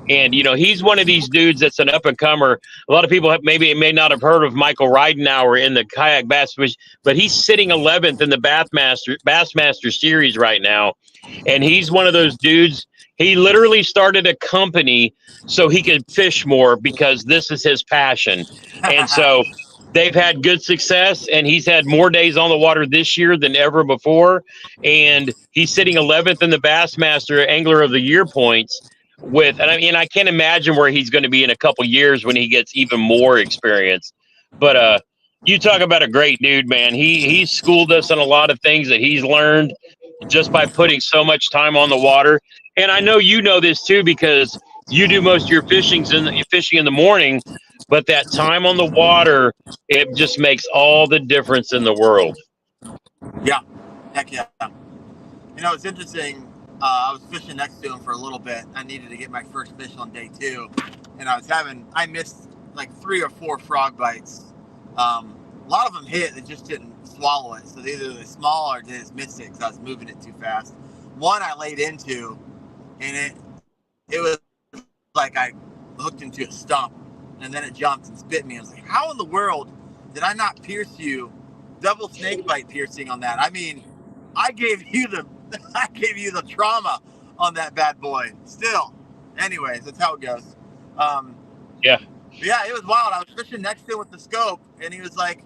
And, he's one of these dudes that's an up-and-comer. A lot of people may not have heard of Michael Ridenauer in the kayak bass, but he's sitting 11th in the Bassmaster series right now. And he's one of those dudes. He literally started a company so he could fish more because this is his passion. And so they've had good success, and he's had more days on the water this year than ever before. And he's sitting 11th in the Bassmaster Angler of the Year points. I can't imagine where he's going to be in a couple years when he gets even more experience. But you talk about a great dude, man. He's schooled us on a lot of things that he's learned just by putting so much time on the water. And I know you know this too because you do most of your fishing in the morning. But that time on the water, it just makes all the difference in the world. Yeah, heck yeah. It's interesting. I was fishing next to him for a little bit. I needed to get my first fish on day 2, and I missed like 3 or 4 frog bites. A lot of them hit, they just didn't swallow it. So either they small or they just missed it because I was moving it too fast. One I laid into, and it was like I hooked into a stump, and then it jumped and spit me. I was like, how in the world did I not pierce you? Double snake bite piercing on that. I mean, I gave you the trauma on that bad boy. Still, anyways, that's how it goes. Yeah, it was wild. I was fishing next to him with the scope, and he was like,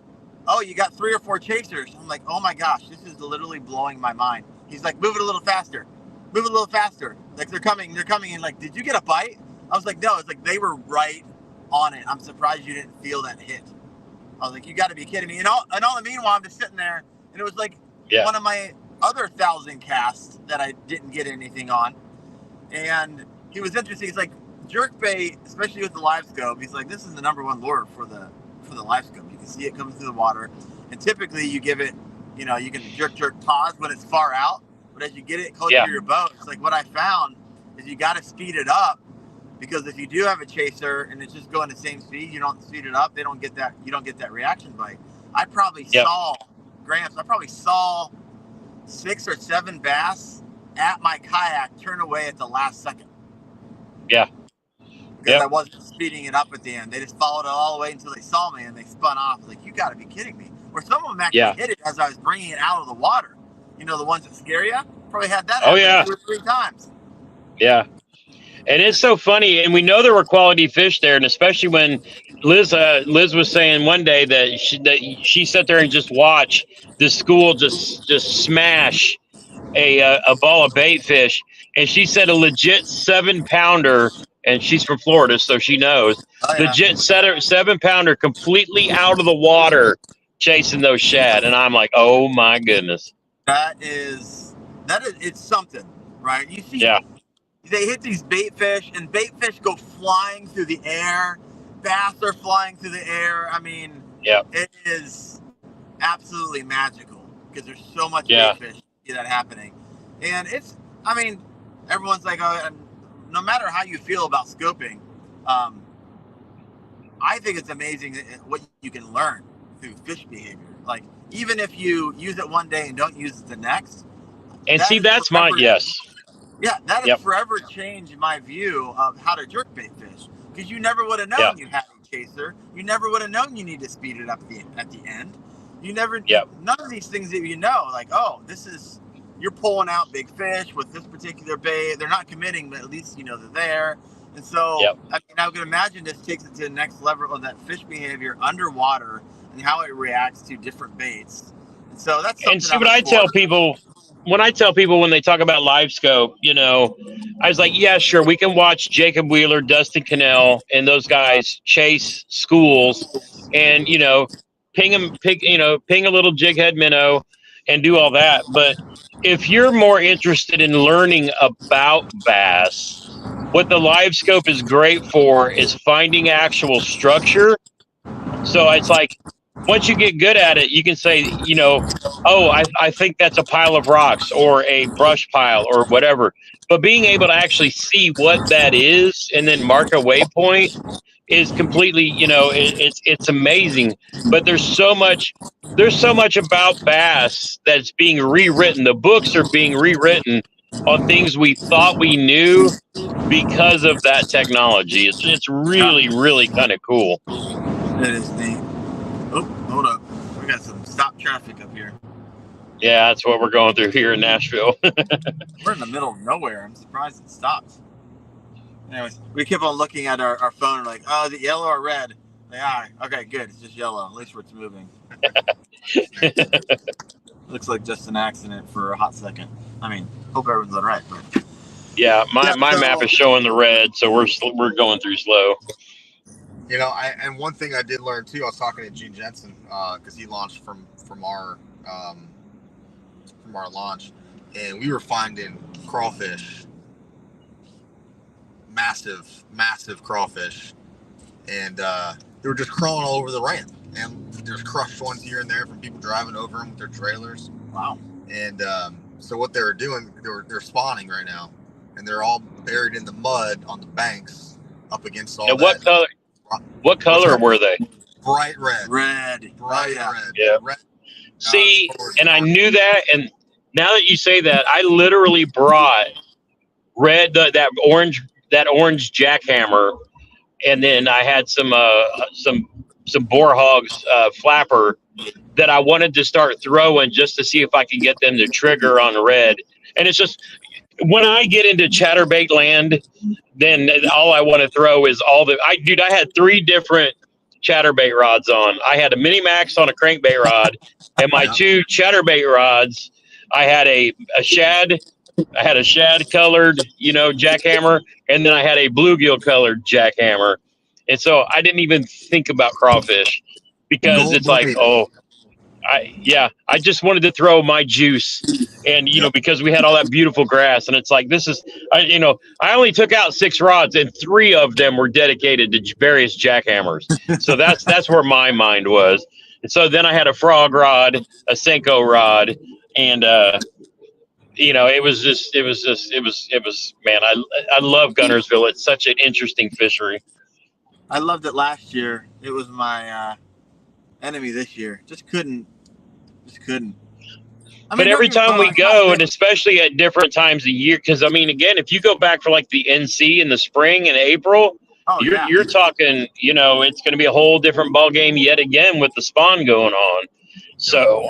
"Oh, you got 3 or 4 chasers." I'm like, "Oh my gosh, this is literally blowing my mind." He's like, "Move it a little faster. Move it a little faster. Like they're coming." And like, "Did you get a bite?" I was like, "No." It's like they were right on it. I'm surprised you didn't feel that hit. I was like, you got to be kidding me. And all the meanwhile, I'm just sitting there, and it was like one of my other 1,000 casts that I didn't get anything on. And he was interesting. He's like, jerkbait, especially with the live scope, he's like, this is the #1 lure for the live scope. You can see it coming through the water. And typically you give it, you know, you can jerk pause when it's far out. But as you get it closer to your boat, it's like what I found is you got to speed it up, because if you do have a chaser and it's just going the same speed, you don't speed it up, you don't get that reaction bite. I probably saw, Gramps, I probably saw 6 or 7 bass at my kayak turn away at the last second. Yeah. Because I wasn't speeding it up at the end. They just followed it all the way until they saw me and they spun off. Like, you got to be kidding me. Or some of them actually hit it as I was bringing it out of the water. You know, the ones that scare you? Probably had that happen 2 or 3 times. Yeah. And it's so funny. And we know there were quality fish there. And especially when Liz was saying one day that she sat there and just watched this school just smash a ball of bait fish. And she said a legit 7-pounder, and she's from Florida, so she knows. Legit 7-pounder completely out of the water chasing those shad. And I'm like, oh my goodness. That is it's something, right? You see they hit these bait fish, and bait fish go flying through the air. Bass are flying through the air. I mean, it is absolutely magical because there's so much bait fish. See that happening. And it's, I mean, everyone's like, no matter how you feel about scoping, I think it's amazing what you can learn through fish behavior. Like, even if you use it one day and don't use it the next. And see, that's my, Yeah, that has forever changed my view of how to jerkbait fish. Because you never would have known you had a chaser. You never would have known you need to speed it up at the end. You never, none of these things that you know, like, oh, you're pulling out big fish with this particular bait. They're not committing, but at least you know they're there. And so, I mean, I can imagine this takes it to the next level of that fish behavior underwater and how it reacts to different baits. And so that's something. And see, what I tell people, when they talk about live scope, you know, I was like, yeah, sure, we can watch Jacob Wheeler, Dustin Cannell, and those guys chase schools, and you know, ping a little jig head minnow, and do all that. But if you're more interested in learning about bass, what the live scope is great for is finding actual structure. So it's like, once you get good at it, you can say, you know, oh, I think that's a pile of rocks or a brush pile or whatever. But being able to actually see what that is and then mark a waypoint is completely, you know, it's amazing. But there's so much about bass that's being rewritten. The books are being rewritten on things we thought we knew because of that technology. It's really, really kind of cool. That is neat. Oh, hold up. We got some stop traffic up here. Yeah, that's what we're going through here in Nashville. We're in the middle of nowhere. I'm surprised it stopped. Anyways, we keep on looking at our phone like, oh, is it yellow or red? Like, all right, okay, good. It's just yellow. At least it's moving. Looks like just an accident for a hot second. I mean, hope everyone's all right. But yeah, my map is showing the red, so we're going through slow. You know, and one thing I did learn too, I was talking to Gene Jensen because he launched from our launch, and we were finding crawfish, massive crawfish, and they were just crawling all over the ramp, and there's crushed ones here and there from people driving over them with their trailers. Wow. And so what they were doing, they're spawning right now, and they're all buried in the mud on the banks up against all that. What color were they? Bright red. Red. Red. Yeah. Red. See, and I knew that, and now that you say that, I literally brought that orange jackhammer, and then I had some boar hogs flapper that I wanted to start throwing just to see if I could get them to trigger on red. And it's just, when I get into chatterbait land, then all I want to throw is I had 3 different chatterbait rods on. I had a mini max on a crankbait rod, and my 2 chatterbait rods, I had a shad colored, you know, jackhammer, and then I had a bluegill colored jackhammer. And so I didn't even think about crawfish. because it's like, I just wanted to throw my juice, and because we had all that beautiful grass, and it's like I only took out 6 rods, and 3 of them were dedicated to various jackhammers. So that's where my mind was. And so then I had a frog rod, a Senko rod, and it was man, I love Gunnersville. It's such an interesting fishery. I loved it last year. It was my enemy this year. Just couldn't. But every time we go, and especially at different times of year, because again, if you go back for like the NC in the spring and April, you're talking, it's going to be a whole different ball game yet again with the spawn going on. So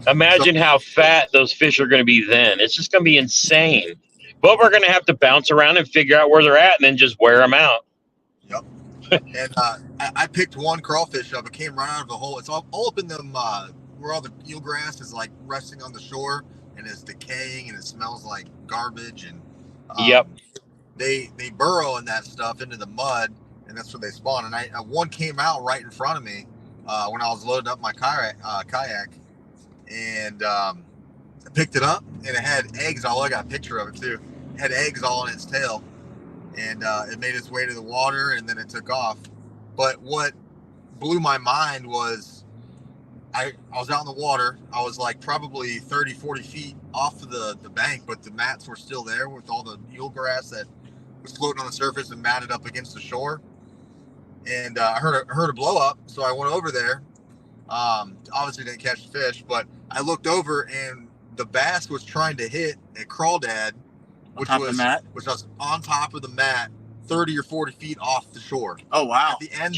imagine how fat those fish are going to be then. It's just going to be insane. But we're going to have to bounce around and figure out where they're at, and then just wear them out. Yep. And I picked one crawfish up. It came right out of the hole. It's all up in them where all the eelgrass is like resting on the shore, and it's decaying, and it smells like garbage. And they burrow in that stuff into the mud, and that's where they spawn. And one came out right in front of me when I was loading up my kayak, and I picked it up, and it had eggs all. I got a picture of it too. It had eggs all in its tail, and it made its way to the water, and then it took off. But what blew my mind was I was out in the water. I was like probably 30, 40 feet off of the bank, but the mats were still there with all the eelgrass that was floating on the surface and matted up against the shore. And I heard a blow up, so I went over there. Obviously didn't catch the fish, but I looked over, and the bass was trying to hit a crawdad, which was on top of the mat, 30 or 40 feet off the shore. Oh wow! At the end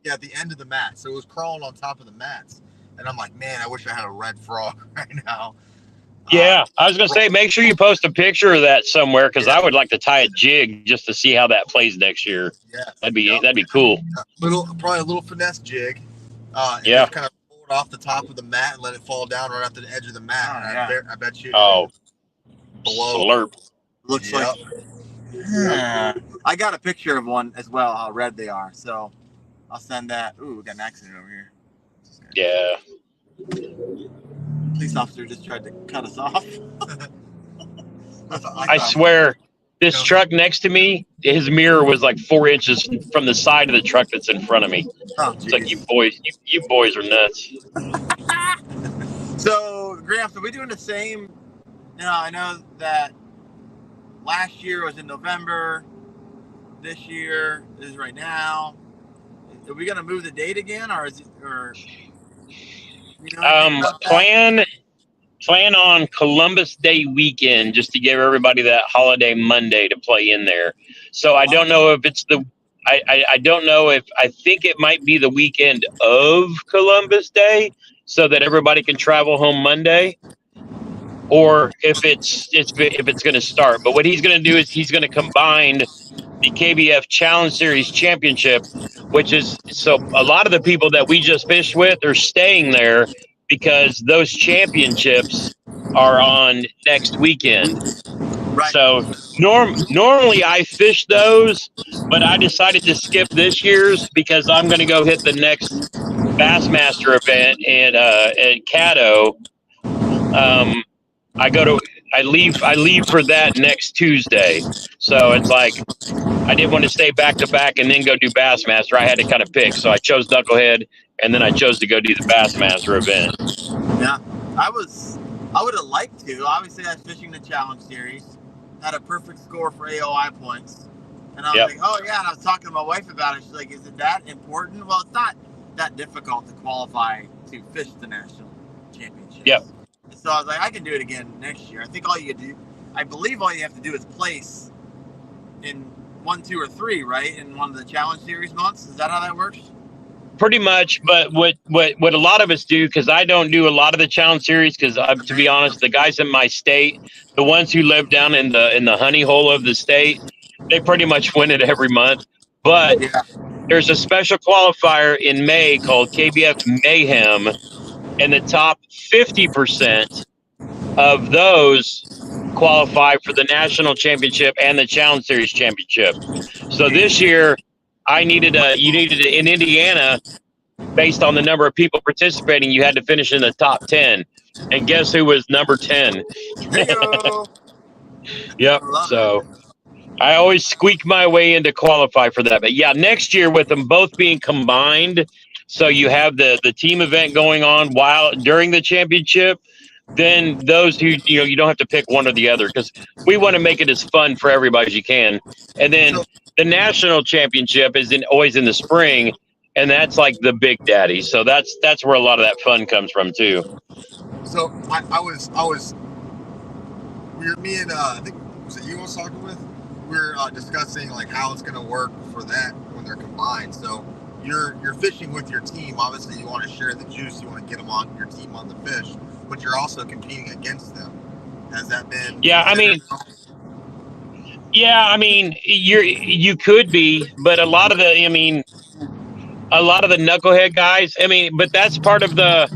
at the end of the mat, so it was crawling on top of the mats, and I'm like, man, I wish I had a red frog right now. Yeah, I was gonna say, make sure you post a picture of that somewhere, because I would like to tie a jig just to see how that plays next year. Yeah, that'd be cool. Probably a little finesse jig. Just kind of pull it off the top of the mat and let it fall down right after the edge of the mat. I bet you. Oh, below. Slurp. Looks like. Yeah. I got a picture of one as well. How red they are. So I'll send that. Ooh, we got an accident over here. Yeah. Police officer just tried to cut us off. I swear, this truck next to me, his mirror was like 4 inches from the side of the truck that's in front of me. Oh, it's like, you boys are nuts. So, Gramps, are we doing the same? I know that last year was in November. This year is right now. Are we going to move the date again, or is it, plan on Columbus Day weekend, just to give everybody that holiday Monday to play in there. So I don't know if it's I don't know if, I think it might be the weekend of Columbus Day, so that everybody can travel home Monday, or if it's going to start. But what he's going to do is he's going to combine the KBF Challenge Series Championship, which is, so a lot of the people that we just fished with are staying there because those championships are on next weekend. Right. So normally I fish those, but I decided to skip this year's because I'm going to go hit the next Bassmaster event at Caddo. I leave for that next Tuesday. So it's like, I didn't want to stay back to back and then go do Bassmaster. I had to kind of pick. So I chose Knucklehead, and then I chose to go do the Bassmaster event. Yeah, I would have liked to. Obviously, I was fishing the Challenge Series, had a perfect score for AOI points. And I was like, oh yeah, and I was talking to my wife about it. She's like, is it that important? Well, it's not that difficult to qualify to fish the national championship. Yep. So I was like, I can do it again next year. I believe all you have to do is place in 1, 2, or 3, right? In one of the Challenge Series months. Is that how that works? Pretty much, but what a lot of us do, because I don't do a lot of the Challenge Series, because to be honest, the guys in my state, the ones who live down in the honey hole of the state, they pretty much win it every month. But there's a special qualifier in May called KBF Mayhem, and the top 50% of those qualify for the national championship and the Challenge Series championship. So this year, you needed in Indiana, based on the number of people participating, you had to finish in the top 10. And guess who was number 10? Heyo. Yep. Love So it. I always squeak my way in to qualify for that. But yeah, next year with them both being combined, so you have the team event going on while during the championship, then those who you don't have to pick one or the other, because we want to make it as fun for everybody as you can. And then So, the national championship is always in the spring, and that's like the big daddy. So that's where a lot of that fun comes from too. So me and I think, was it you I was talking with? We were discussing like how it's going to work for that when they're combined. So you're fishing with your team. Obviously, you want to share the juice. You want to get them on your team on the fish, but you're also competing against them. Has that been? Yeah, I mean, you could be, but a lot of the knucklehead guys. I mean, but that's part of the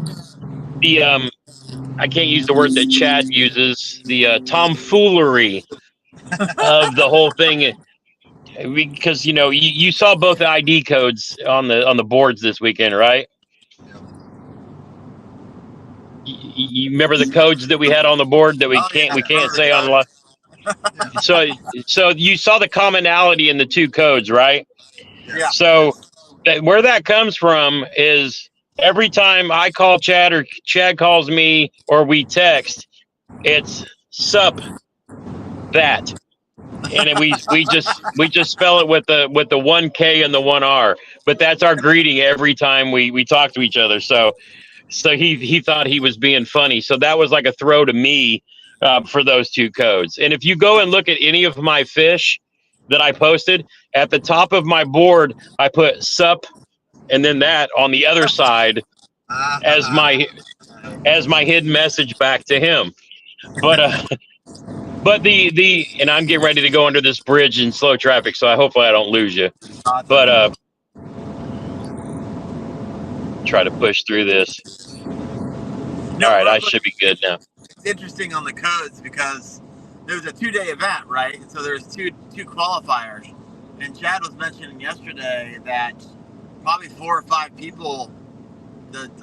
I can't use the word that Chad uses, the tomfoolery of the whole thing, because you saw both ID codes on the boards this weekend, right? Yeah. You remember the codes that we had on the board that we can't say on live. So you saw the commonality in the two codes, right? Yeah. So where that comes from is every time I call Chad or Chad calls me or we text, it's sup that. And we just spell it with the 1K and the 1R, but that's our greeting every time we talk to each other. So he thought he was being funny. So that was like a throw to me for those two codes. And if you go and look at any of my fish that I posted, at the top of my board, I put sup and then that on the other side as my hidden message back to him. But and I'm getting ready to go under this bridge in slow traffic, so hopefully I don't lose you. But try to push through this. All right, I should be good now. It's interesting on the codes because there was a 2-day event, right? And so there's two qualifiers. And Chad was mentioning yesterday that probably 4 or 5 people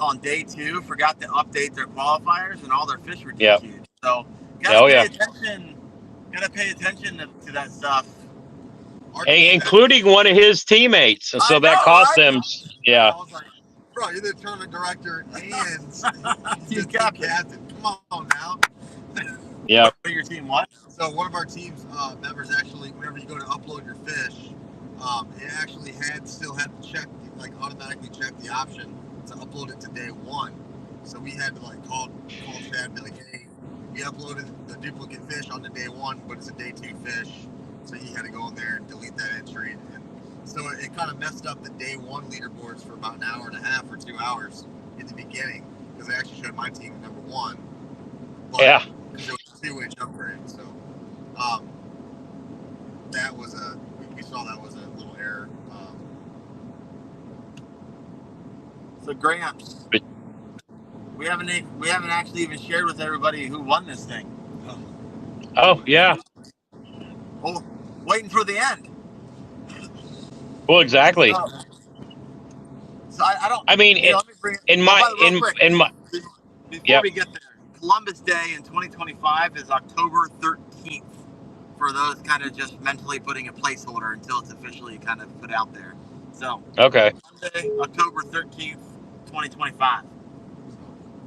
on day 2 forgot to update their qualifiers and all their fish were DQ'd. So gotta pay attention to that stuff. Hey, including one of his teammates. So that cost them. Yeah. I was like, bro, you're the tournament director and team captain. Come on now. Yeah. Your team what? So one of our team's members actually, whenever you go to upload your fish, it actually still had to check, like automatically check the option to upload it to day 1. So we had to like call Chad and be like, hey, we uploaded the duplicate fish on the day 1, but it's a day 2 fish. So he had to go in there and delete that entry. And so it kind of messed up the day 1 leaderboards for about an hour and a half or 2 hours in the beginning, because they actually showed my team number 1. But because it was a 2-inch upgrade. So that was we saw that was a little error. So Gramps, we haven't actually even shared with everybody who won this thing. Oh yeah. Oh, waiting for the end. Well, exactly. So I don't. I mean, let me bring before we get there, Columbus Day in 2025 is October 13th. For those kind of just mentally putting a placeholder until it's officially kind of put out there. So okay. Monday, October 13th, 2025.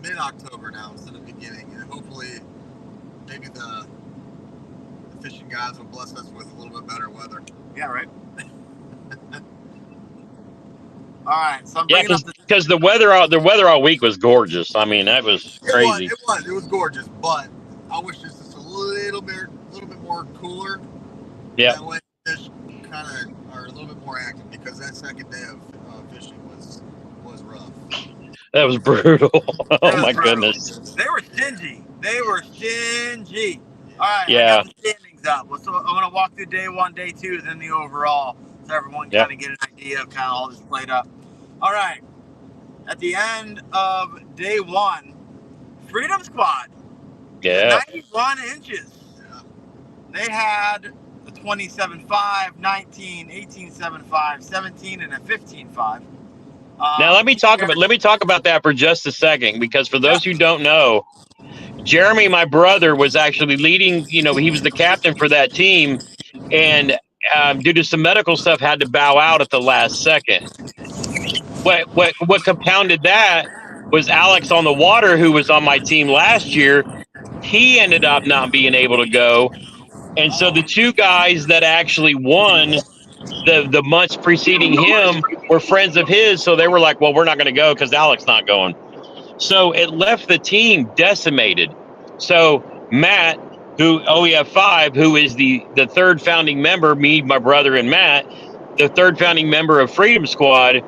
Mid-October now instead of beginning, and hopefully, maybe the fishing guys will bless us with a little bit better weather. Yeah, right. All right, so because the weather all week was gorgeous. I mean, that was crazy. It was gorgeous, but I wish this was a little bit more cooler. Yeah. That way, fish kind of are a little bit more active, because that second day of fishing was rough. That was brutal. Oh my goodness. They were stingy. All right. Yeah. I got the standings up. So I'm gonna walk through day 1, day 2, then the overall, so everyone kind of get an idea of kind of all this played up. All right. At the end of day 1, Freedom Squad. 91 inches. Yeah. They had a 27.5, 19, 18.75, 17, and a 15.5. Now let me talk about that for just a second, because for those who don't know, Jeremy, my brother, was actually leading. He was the captain for that team, and due to some medical stuff, had to bow out at the last second. What compounded that was Alex on the water, who was on my team last year. He ended up not being able to go, and so the two guys that actually won the months preceding him were friends of his. So they were like, "Well, we're not going to go because Alex not going." So it left the team decimated. So Matt, who OEF5, who is the third founding member, me, my brother, and Matt, the third founding member of Freedom Squad.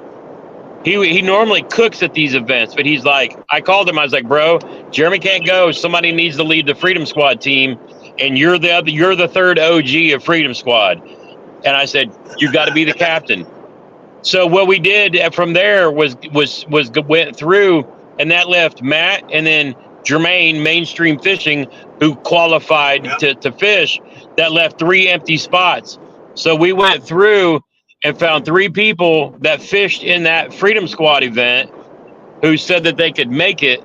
He normally cooks at these events, but he's like, I called him. I was like, bro, Jeremy can't go. Somebody needs to lead the Freedom Squad team, and you're the third OG of Freedom Squad. And I said, you got to be the captain. So what we did from there was went through, and that left Matt and then Jermaine, Mainstream Fishing, who qualified to fish. That left 3 empty spots. So we went through and found 3 people that fished in that Freedom Squad event who said that they could make it,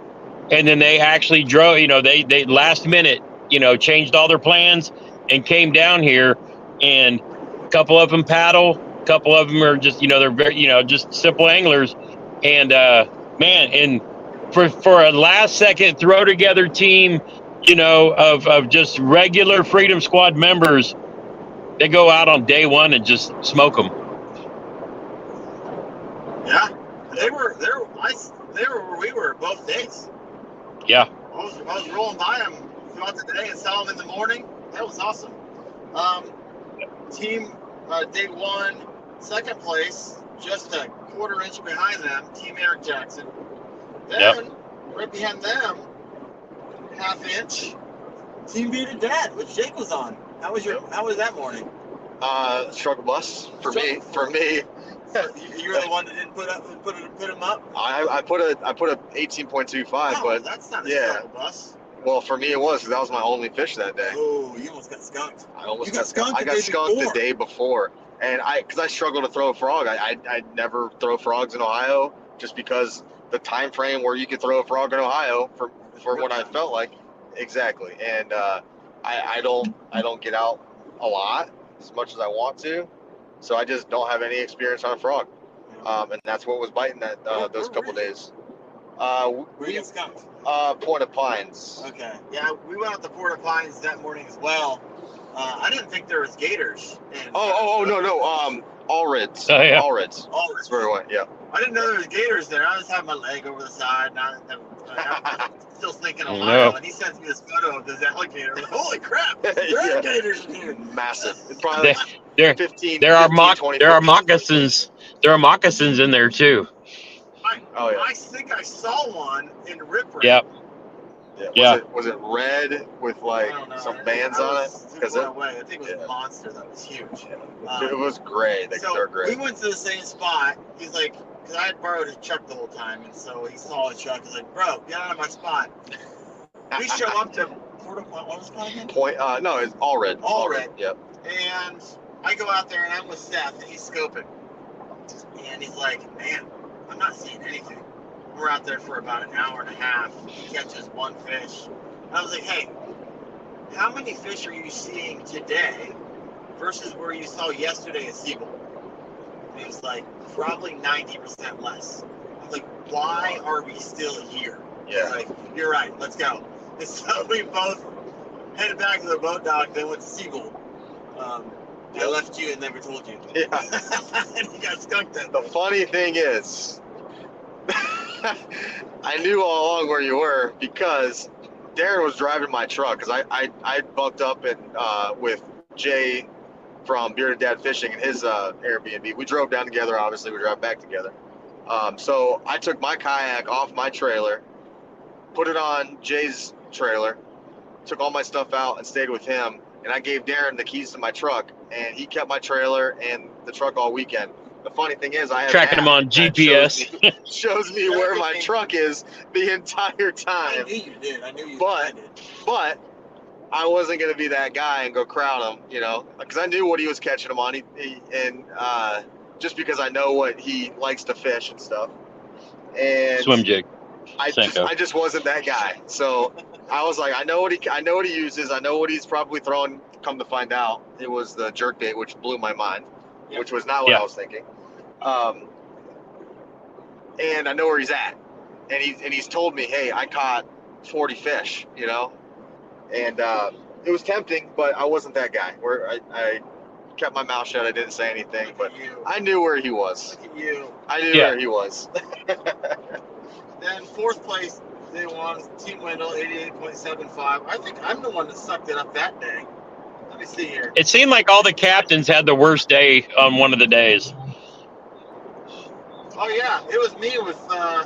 and then they actually drove. They last minute, changed all their plans and came down here, and a couple of them paddle. A couple of them are just, they're very, just simple anglers. And man, and for a last second throw together team, of just regular Freedom Squad members, they go out on day one and just smoke them. Yeah, they were where we were both days. Yeah. I was rolling by them throughout the day and saw them in the morning. That was awesome. Team day 1, second place, just a quarter inch behind them, Team Eric Jackson. Then right behind them, half inch, Team Bearded Dad, which Jake was on. How was that morning? Struggle bus for me. You were the one that didn't put him up. I put a 18.25, but that's not a struggle bus. Well, for me it was, because that was my only fish that day. Oh, you almost got skunked. I got skunked the day before, and because I struggle to throw a frog. I never throw frogs in Ohio, just because the time frame where you could throw a frog in Ohio for what I felt like. Exactly, and I don't get out a lot as much as I want to, so I just don't have any experience on a frog, and that's what was biting that those couple days. Where you skunked? Point of Pines. Okay. Yeah, we went out to Port of Pines that morning as well. I didn't think there was gators. No. Allreds. Oh, yeah. Allreds. That's where we went. Yeah. I didn't know there was gators there. I was having my leg over the side, and I'm still thinking Ohio. And he sends me this photo of this alligator. I'm like, holy crap! There are gators in here. Massive. It's probably 15. There are moccasins. There are moccasins in there too. I think I saw one in Rip Rap. Yep. Yeah. Was it red with like some bands on it? I think it was a monster that was huge. It was gray. They're gray. We went to the same spot. He's like, because I had borrowed his truck the whole time, and so he saw his truck. He's like, bro, get out of my spot. We show up to Port of, what was it called again? No, it's Allred. Allred. Yep. And I go out there, and I'm with Seth, and he's scoping. And he's like, man, I'm not seeing anything. We're out there for about an hour and a half. He catches one fish. And I was like, hey, how many fish are you seeing today versus where you saw yesterday at Siebel? And he was like, probably 90% less. I was like, why are we still here? Yeah. He's like, you're right, let's go. And so we both headed back to the boat dock, then went to Siebel. I left you and never told you. Yeah. And he got skunked then. The funny thing is, I knew all along where you were, because Darren was driving my truck, because I bunked up with Jay from Bearded Dad Fishing and his Airbnb. We drove down together, obviously. We drove back together. So I took my kayak off my trailer, put it on Jay's trailer, took all my stuff out and stayed with him. And I gave Darren the keys to my truck, and he kept my trailer and the truck all weekend. The funny thing is, I have tracking him on GPS. Shows me where my truck is the entire time. I knew you did. I knew you did. But I wasn't gonna be that guy and go crown him, you know, because I knew what he was catching him on. And just because I know what he likes to fish and stuff. And Swim jig. I just wasn't that guy. So I was like, I know what he uses. I know what he's probably throwing. Come to find out, it was the jerk bait, which blew my mind, which was not what I was thinking. And I know where he's at, and he's told me, hey, I caught 40 fish, you know, and it was tempting, but I wasn't that guy. Where I kept my mouth shut. I didn't say anything, but I knew where he was. Look at you. I knew where he was. Then fourth place, they won Team Wendell, 88.75. I think I'm the one that sucked it up that day. Let me see here. It seemed like all the captains had the worst day on one of the days. Oh yeah, it was me with no,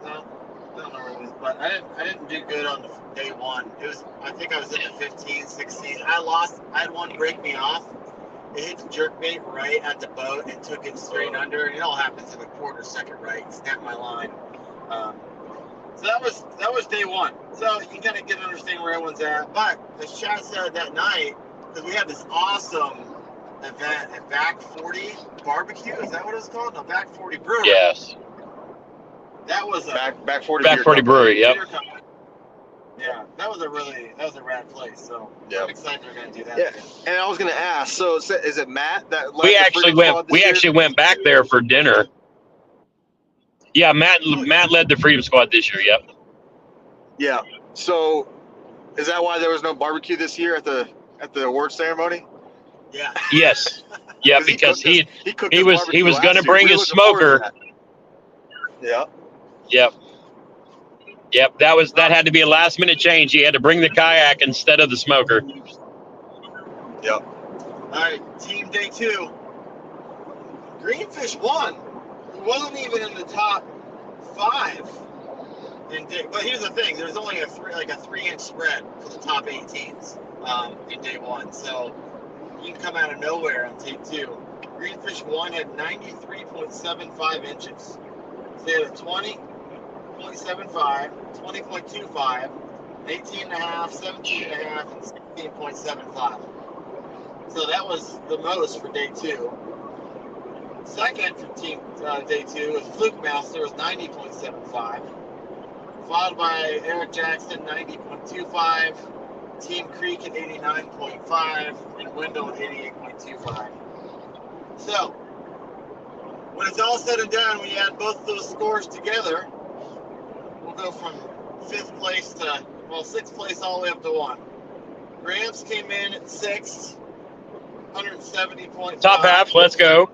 I don't know where it was, but I didn't do good on the day one. It was, I think I was in the 15, 16. I had one break me off. It hit the jerkbait right at the boat and took it straight under. And it all happens in a quarter second, right? Snapped my line. So that was day one. So you kind of get an understanding where everyone's at. But as Chad said that night, because we had this awesome event at Back 40 Barbecue. Is that what it's called? No, Back 40 Brewery. Yes. That was a Back 40 Back 40 Brewery. Yep. Yeah, that was a rad place. So I'm excited they're going to do that. Yeah, again. and I was going to ask. So is it Matt that led We the actually Freedom went. Squad this We year? actually went back there for dinner. Yeah, Matt led the Freedom Squad this year. Yep. Yeah. So is that why there was no barbecue this year at the award ceremony? Yeah. Yes. Yeah, because he was going to bring his smoker. Yeah. Yep. Yep. That had to be a last minute change. He had to bring the kayak instead of the smoker. Yep. All right, team day 2. Greenfish won. He wasn't even in the top 5. But here's the thing: there's only a 3-inch spread for the top 8 teams in day 1. So you can come out of nowhere on day 2. Greenfish 1 had 93.75 inches. So they had a 20.75, 20.25, 18.5, 17.5, and 16.75. So that was the most for day 2. Second for team day 2 was Fluke Master, was 90.75. Followed by Eric Jackson, 90.25. Team Creek at 89.5. And Wendell at 88.25. So, when it's all said and done, we add both of those scores together, we'll go from 5th place to, 6th place all the way up to 1. Gramps came in at 6th, 170.5. Top half. Let's go.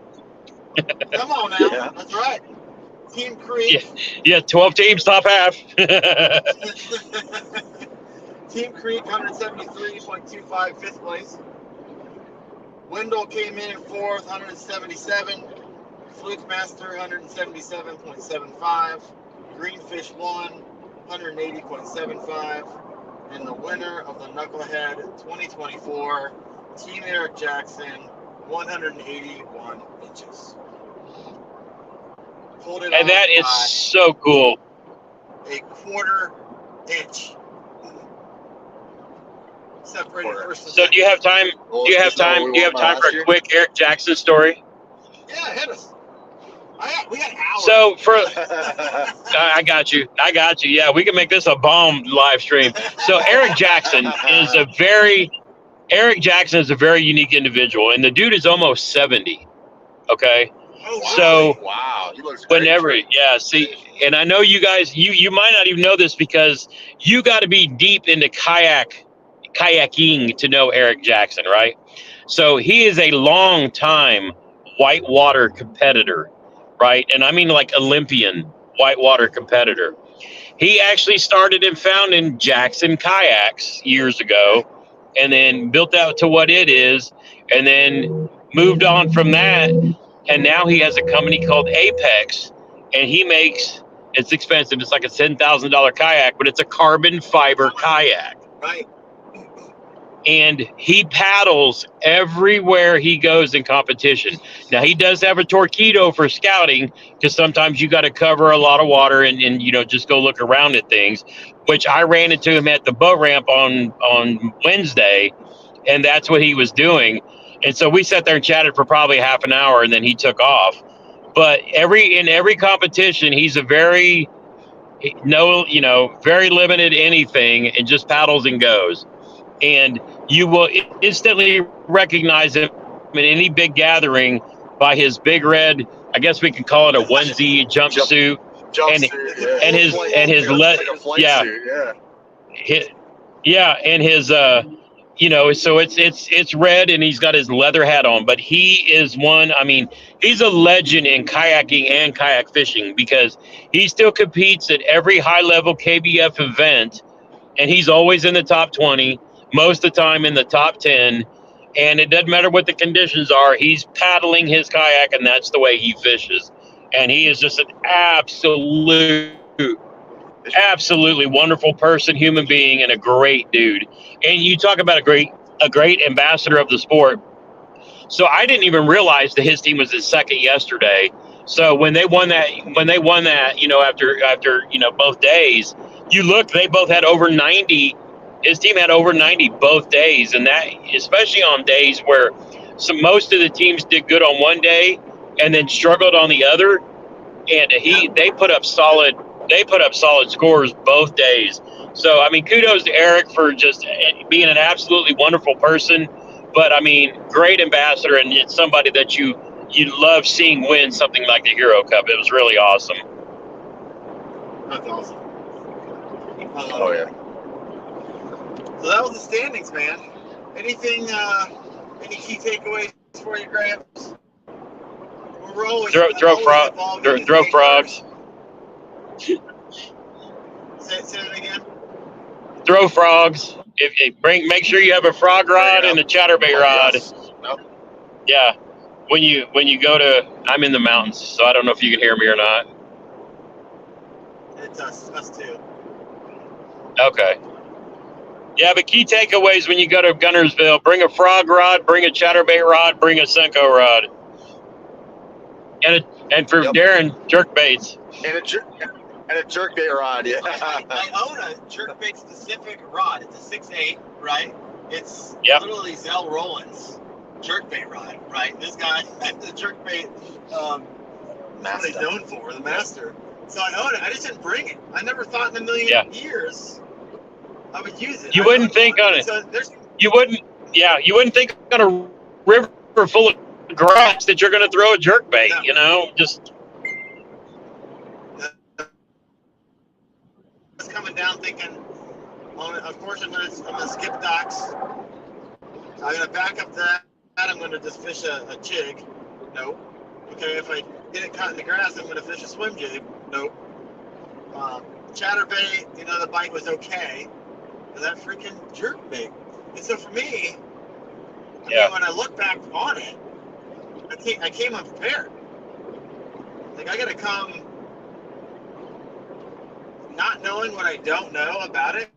Come on now. Yeah. That's right. Team Creek. Yeah, 12 teams, top half. Team Creek, 173.25, 5th place. Wendell came in at 4th, 177. Fluke Master, 177.75. Greenfish 1, 180.75. And the winner of the Knucklehead 2024, Team Eric Jackson, 181 inches. And that is so cool. A 1/4 inch. Separated first and So do you have time? Do you have time for a quick Eric Jackson story? Yeah, hit us. We had hours. So I got you. Yeah, we can make this a bomb live stream. So Eric Jackson is a very unique individual, and the dude is almost 70. Okay. Oh, wow. So wow, he looks great. See, and I know you guys, you might not even know this because you got to be deep into kayaking to know Eric Jackson, right? So he is a long time whitewater competitor, right? And I mean like Olympian whitewater competitor. He actually started and founded Jackson Kayaks years ago, and then built out to what it is, and then moved on from that. And now he has a company called Apex, and it's expensive. It's like a $10,000 kayak, but it's a carbon fiber kayak. Right. and he paddles everywhere he goes in competition. Now he does have a torpedo for scouting because sometimes you got to cover a lot of water and just go look around at things. Which I ran into him at the boat ramp on Wednesday, and that's what he was doing. And so we sat there and chatted for probably half an hour, and then he took off. But in every competition, he's a very very limited anything, and just paddles and goes. And you will instantly recognize him in any big gathering by his big red, I guess we could call it a onesie jumpsuit, and his so it's red, and he's got his leather hat on. But he is one. I mean, he's a legend in kayaking and kayak fishing because he still competes at every high level KBF event, and he's always in the top 20, most of the time in the top 10. And it doesn't matter what the conditions are, he's paddling his kayak, and that's the way he fishes. And he is just an absolutely wonderful person, human being, and a great dude. And you talk about a great ambassador of the sport. So I didn't even realize that his team was in second yesterday. So when they won that, after both days, you look, they both had over 90. His team had over 90 both days, and that especially on days where most of the teams did good on one day and then struggled on the other. And they put up solid scores both days. So I mean, kudos to Eric for just being an absolutely wonderful person. But I mean, great ambassador, and it's somebody that you love seeing win something like the Hero Cup. It was really awesome. That's awesome. Oh yeah. So that was the standings, man. Anything? Any key takeaways for you, Gramps? We're always throw frogs. Say that again. Throw frogs. Make sure you have a frog rod and a chatterbait rod. Yes. Nope. Yeah. When you go to, I'm in the mountains, so I don't know if you can hear me or not. It's us too. Okay. Yeah, but key takeaways when you go to Gunnersville: bring a frog rod, bring a chatterbait rod, bring a Senko rod, and for Darren, jerk baits. And a jerkbait rod, yeah. I own a jerkbait specific rod. It's a 6/8, right? It's literally Zell Rollins jerkbait rod, right? This guy, the jerkbait what he's known for, the master. So I own it. I just didn't bring it. I never thought in a million years I would use it. You wouldn't think on it. So you wouldn't think on a river full of grass that you're going to throw a jerkbait. No. Just. I was coming down thinking, of course I'm going to skip docks. I'm going to back up that. I'm going to just fish a jig. Nope. Okay, if I get it caught in the grass, I'm going to fish a swim jig. Nope. Chatterbait, the bite was okay. But that freaking jerkbait. And so for me, I mean, when I look back on it, I came unprepared. Like, I got to come not knowing what I don't know about it.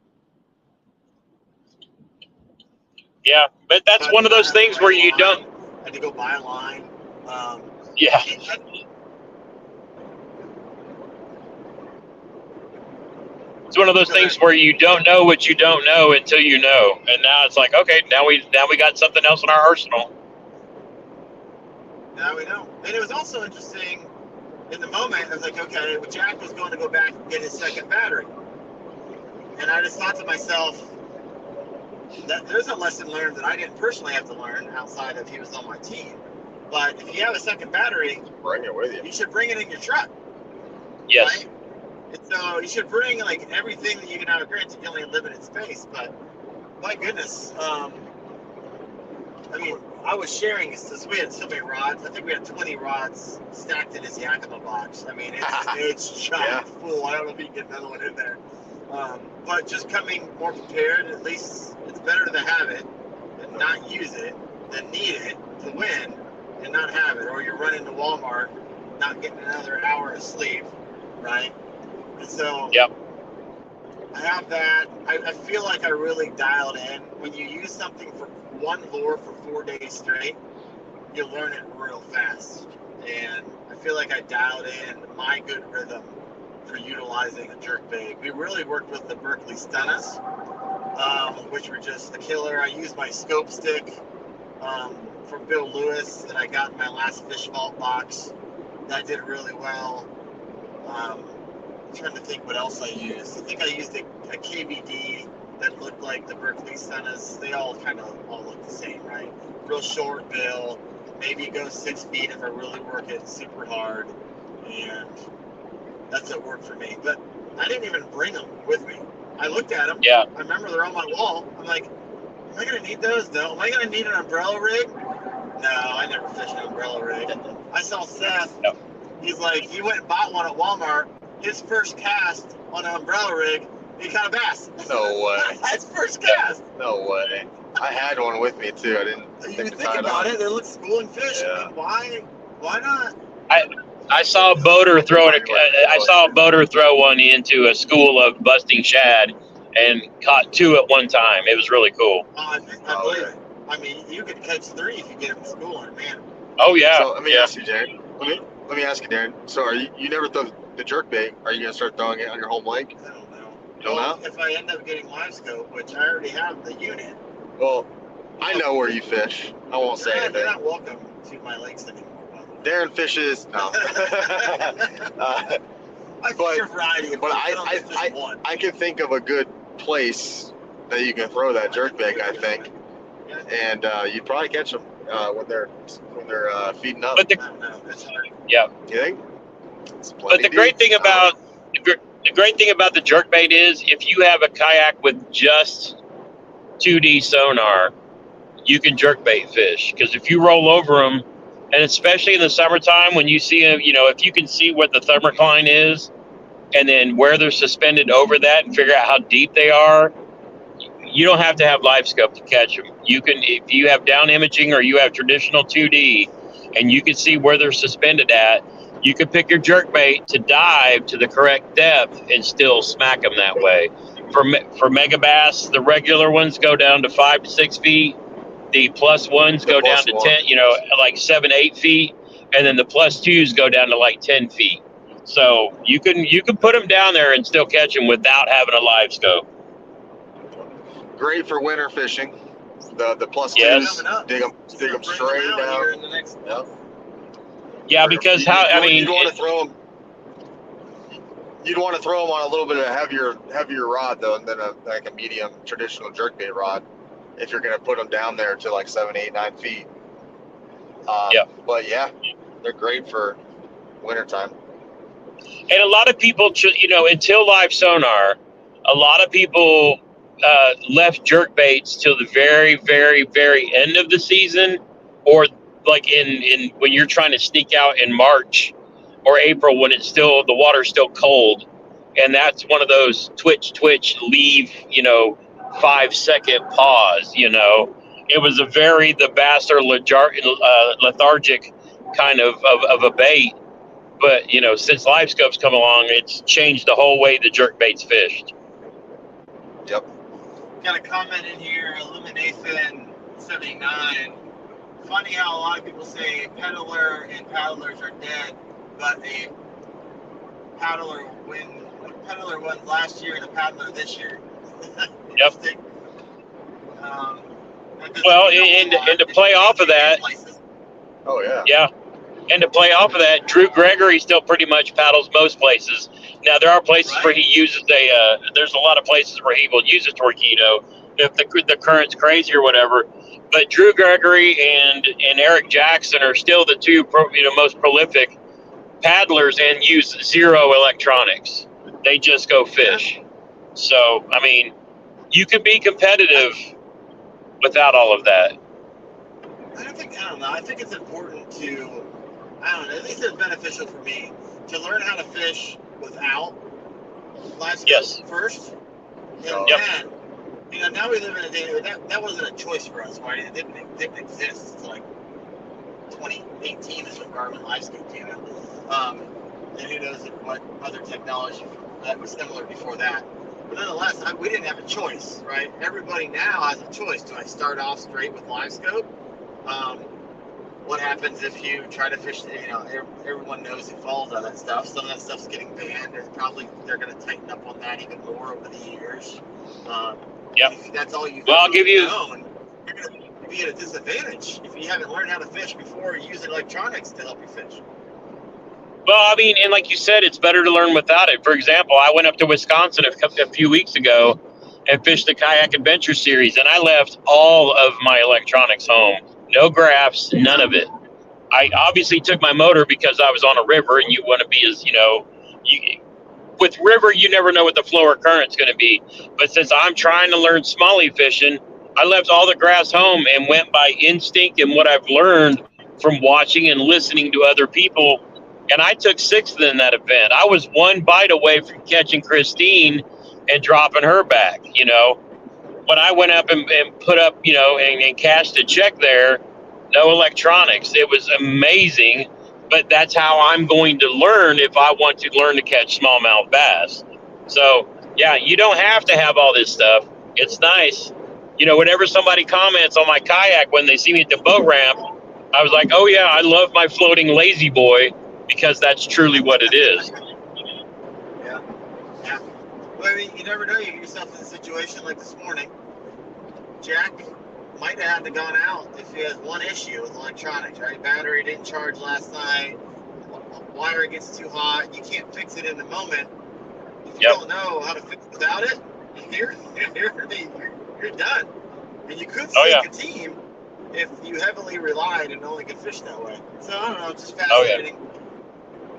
Yeah, but that's one of those things where you don't. I had to go buy a line. It's one of those things where you don't know what you don't know until you know, and now it's like, okay, now we got something else in our arsenal. Now we know. And it was also interesting in the moment. I was like, okay, well, Jack was going to go back and get his second battery, and I just thought to myself that there's a lesson learned that I didn't personally have to learn outside of he was on my team. But if you have a second battery, bring it with you. You should bring it in your truck. Yes. Right? And so you should bring like everything that you can have. Granted, you only have limited space, but my goodness, I mean, I was sharing this. We had so many rods. I think we had 20 rods stacked in his Yakima box. I mean, it's chock full. I don't know if you can get another one in there. But just coming more prepared, at least it's better to have it and not use it than need it to win and not have it. Or you're running to Walmart, not getting another hour of sleep, right? And so I have that. I feel like I really dialed in. When you use something for one lure for 4 days straight, you learn it real fast. And I feel like I dialed in my good rhythm for utilizing a jerkbait. We really worked with the Berkeley Stennis, which were just a killer. I used my scope stick from Bill Lewis that I got in my last fish vault box. That did really well. I'm trying to think what else I used. I think I used a KBD that looked like the Berkeley Stennis. They all kind of all look the same, right? Real short bill. Maybe it goes 6 feet if I really work it super hard. And that's what worked for me. But I didn't even bring them with me. I looked at them. Yeah. I remember they're on my wall. I'm like, am I going to need those? No. Am I going to need an umbrella rig? No, I never fished an umbrella rig. I saw Seth. No. He's like, he went and bought one at Walmart. His first cast on an umbrella rig, he caught a bass. No way. His first cast. No way. I had one with me too. I didn't You think about it. It looks cool and fish. Yeah. I mean, why not? I saw a boater throw one into a school of busting shad and caught 2 at one time. It was really cool. I believe it. I mean, you could catch 3 if you get them schooling, man. Oh yeah. So let me ask you, Darren. Let me ask you, Darren. So you never throw the jerkbait? Are you gonna start throwing it on your home lake? I don't know. You don't know? If I end up getting live scope, which I already have the unit. Well, I know where you fish. I won't say You're anything. not welcome to my lakes anymore. Darren fishes. No. I fish a variety of but fish. I don't fish one. I can think of a good place that you can throw that jerkbait. I think, and you'd probably catch them when they're feeding up. But the You think? But the great thing about the jerkbait is if you have a kayak with just 2D sonar, you can jerkbait fish. Because if you roll over them, and especially in the summertime when you see them, if you can see what the thermocline is, and then where they're suspended over that, and figure out how deep they are, you don't have to have live scope to catch them. You can, if you have down imaging or you have traditional 2D, and you can see where they're suspended at, you can pick your jerkbait to dive to the correct depth and still smack them that way. For mega bass, the regular ones go down to 5 to 6 feet. The plus ones go down to 10, like 7, 8 feet, and then the plus 2s go down to like 10 feet. So you can put them down there and still catch them without having a live scope. Great for winter fishing. The plus 2s, Yes. dig them straight down. Yep. Yeah, because you'd want to throw them. You'd want to throw them on a little bit of heavier rod though, than like a medium traditional jerkbait rod. If you're going to put them down there to like 7, 8, 9 feet. But yeah, they're great for wintertime. And a lot of people, until live sonar, a lot of people left jerkbaits till the very, very, very end of the season, or like in when you're trying to sneak out in March or April when it's still, the water's still cold. And that's one of those twitch, leave, 5-second pause, It was the bass are lethargic kind of a bait. But, since live scope's come along, it's changed the whole way the jerkbait's fished. Yep. Got a comment in here, Illumination 79. Funny how a lot of people say peddler and paddlers are dead, but a peddler won last year and a paddler this year. Yep. Well, and to play off of that, oh yeah. Yeah. And to play off of that, Drew Gregory still pretty much paddles most places. Now, there are places where he uses there's a lot of places where he will use a torpedo if the current's crazy or whatever. But Drew Gregory and Eric Jackson are still the two most prolific paddlers and use zero electronics. They just go fish. So, I mean, you can be competitive without all of that. I don't know. I think it's important to, at least it's beneficial for me to learn how to fish without live scope first. And then, now we live in a day where that wasn't a choice for us, right? It didn't exist. It's like 2018 is when Garmin live scope came out. And who knows what other technology that was similar before that. But nonetheless, we didn't have a choice, right? Everybody now has a choice. Do I start off straight with live scope? What happens if you try to fish? Everyone knows who falls all that stuff. Some of that stuff's getting banned. They're going to tighten up on that even more over the years. If that's all you've I'll give you. known, you're going to be at a disadvantage if you haven't learned how to fish before using electronics to help you fish. Well, I mean, and like you said, it's better to learn without it. For example, I went up to Wisconsin a few weeks ago and fished the Kayak Adventure Series, and I left all of my electronics home. No graphs, none of it. I obviously took my motor because I was on a river, and you want to be as, with river, you never know what the flow or current's going to be. But since I'm trying to learn smallie fishing, I left all the graphs home and went by instinct and what I've learned from watching and listening to other people. And I took sixth in that event. I was one bite away from catching Christine and dropping her back. When I went up and put up, and cashed a check there, no electronics. It was amazing, but that's how I'm going to learn if I want to learn to catch smallmouth bass. So, yeah, you don't have to have all this stuff. It's nice. Whenever somebody comments on my kayak when they see me at the boat ramp, I was like, oh, yeah, I love my floating lazy boy, because that's truly what it is. Yeah. Well, I mean, you never know. You get yourself in a situation like this morning. Jack might have had to gone out if he has one issue with electronics, right? Battery didn't charge last night. Wire gets too hot. You can't fix it in the moment. If you don't know how to fix it without it, you're done. And you could sink a team if you heavily relied and only could fish that way. So I don't know. It's just fascinating.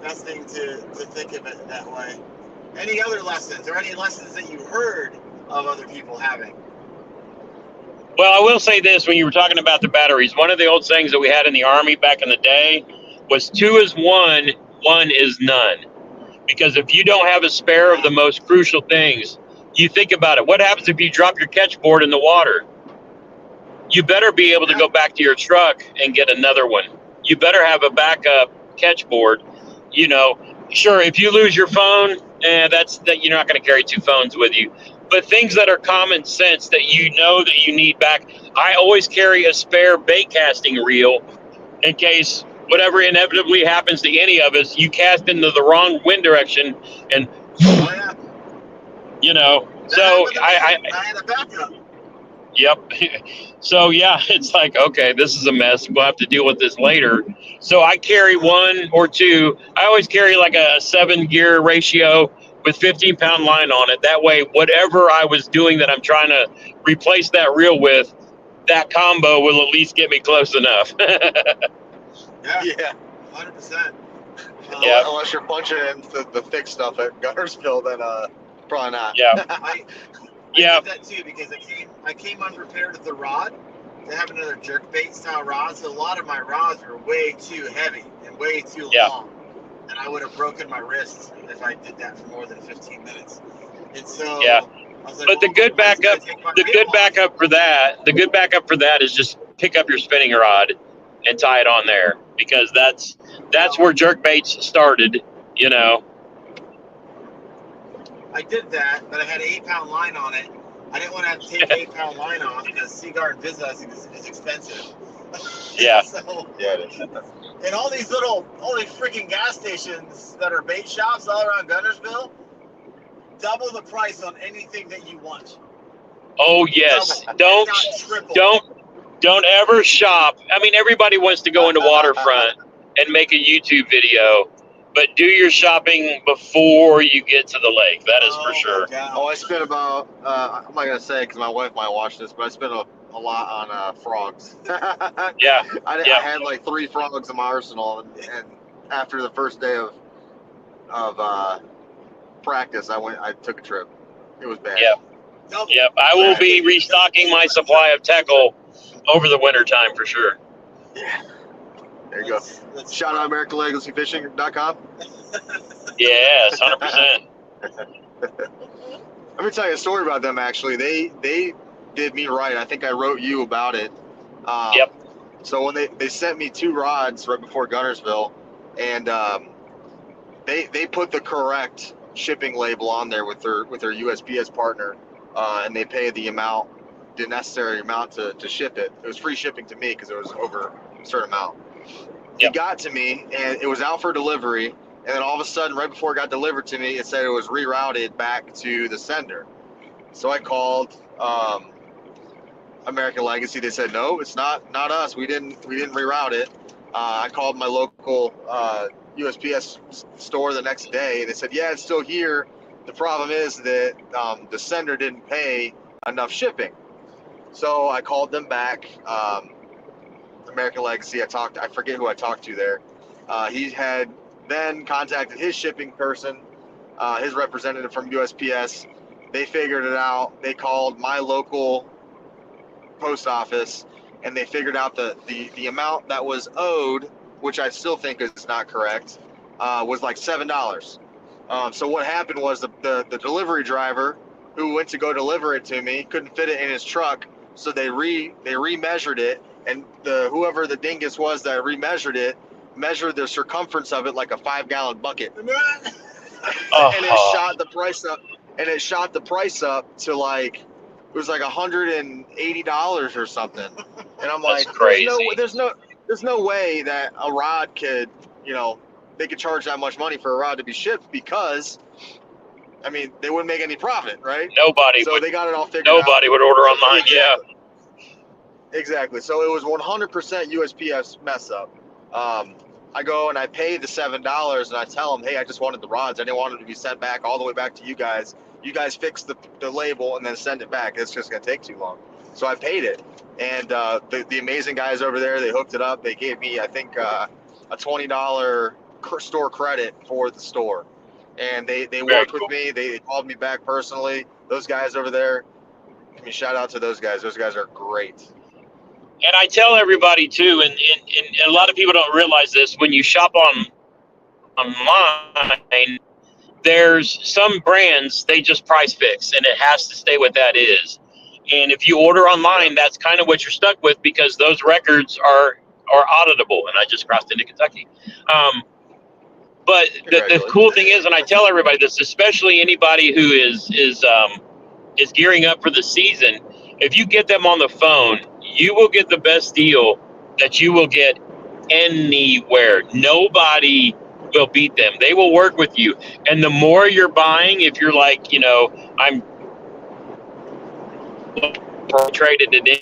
Fascinating to think of it that way. Any other lessons or any lessons that you heard of other people having? Well, I will say this, when you were talking about the batteries, one of the old sayings that we had in the Army back in the day was 2 is 1, 1 is none. Because if you don't have a spare of the most crucial things, you think about it. What happens if you drop your catch board in the water? You better be able to go back to your truck and get another one. You better have a backup catch board. Sure, if you lose your phone, that you're not going to carry 2 phones with you. But things that are common sense that that you need back. I always carry a spare bait casting reel in case whatever inevitably happens to any of us, you cast into the wrong wind direction and, so I had a backup. Yep. So, yeah, it's like, okay, this is a mess. We'll have to deal with this later. So I carry 1 or 2. I always carry like a 7-gear ratio with 15-pound line on it. That way, whatever I was doing that I'm trying to replace that reel with, that combo will at least get me close enough. Yeah. 100%. Unless you're punching in the thick stuff at Gunnersville, then probably not. Yeah. I did that too because I came unprepared with the rod to have another jerkbait style rod. So a lot of my rods were way too heavy and way too long, and I would have broken my wrist if I did that for more than 15 minutes. And so I was like, but the good backup for that is just pick up your spinning rod and tie it on there, because that's where jerkbaits started. I did that, but I had an 8-pound line on it. I didn't want to have to take 8-pound line off because Seaguar and Visa is expensive. Yeah. It is. And all these freaking gas stations that are bait shops all around Gunnersville, double the price on anything that you want. Oh yes. Don't ever shop. I mean, everybody wants to go into waterfront and make a YouTube video, but do your shopping before you get to the lake. That is for sure. I spent about, I'm not going to say because my wife might watch this, but I spent a lot on frogs. Yeah. I had like 3 frogs in my arsenal, and after the first day of practice, I took a trip. It was bad. Yep. I will be restocking my supply of tackle over the winter time for sure. Yeah. There you go. Shout out AmericanLegacyFishing.com. Yes, 100%. Let me tell you a story about them. Actually, they did me right. I think I wrote you about it. So when they sent me 2 rods right before Gunnersville, and they put the correct shipping label on there with their USPS partner, and they pay the necessary amount to ship it. It was free shipping to me because it was over a certain amount. Yep. It got to me, and it was out for delivery, and then all of a sudden, right before it got delivered to me, it said it was rerouted back to the sender. So I called American Legacy. They said, no, it's not us. We didn't reroute it. I called my local USPS store the next day, and they said, yeah, it's still here. The problem is that the sender didn't pay enough shipping. So I called them back, American Legacy. I forget who I talked to there. He had then contacted his shipping person, his representative from USPS. They figured it out. They called my local post office, and they figured out the amount that was owed, which I still think is not correct, was like $7. So what happened was the delivery driver who went to go deliver it to me couldn't fit it in his truck, so they remeasured it, and whoever the dingus was that remeasured it measured the circumference of it like a 5-gallon bucket, and it shot the price up. And it shot the price up to like, it was like $180 or something. And I'm like, That's crazy. There's no way that a rod could, they could charge that much money for a rod to be shipped, because, I mean, they wouldn't make any profit, right? Nobody they got it all figured out. Nobody would order online. Yeah. Exactly. So it was 100% USPS mess up. I go and I pay the $7, and I tell them, hey, I just wanted the rods. I didn't want them to be sent back all the way back to you guys. You guys fix the label and then send it back. It's just going to take too long. So I paid it. And the amazing guys over there, they hooked it up. They gave me, I think, a $20 store credit for the store. And they worked with me. They called me back personally. Those guys over there, give me a shout out to those guys. Those guys are great. And I tell everybody too, and a lot of people don't realize this, when you shop online, there's some brands, they just price fix, and it has to stay what that is. And if you order online, that's kind of what you're stuck with, because those records are auditable. And I just crossed into Kentucky. But the cool thing is, and I tell everybody this, especially anybody who is gearing up for the season, if you get them on the phone, you will get the best deal that you will get anywhere. Nobody will beat them. They will work with you. And the more you're buying, if you're like, I'm traded it in,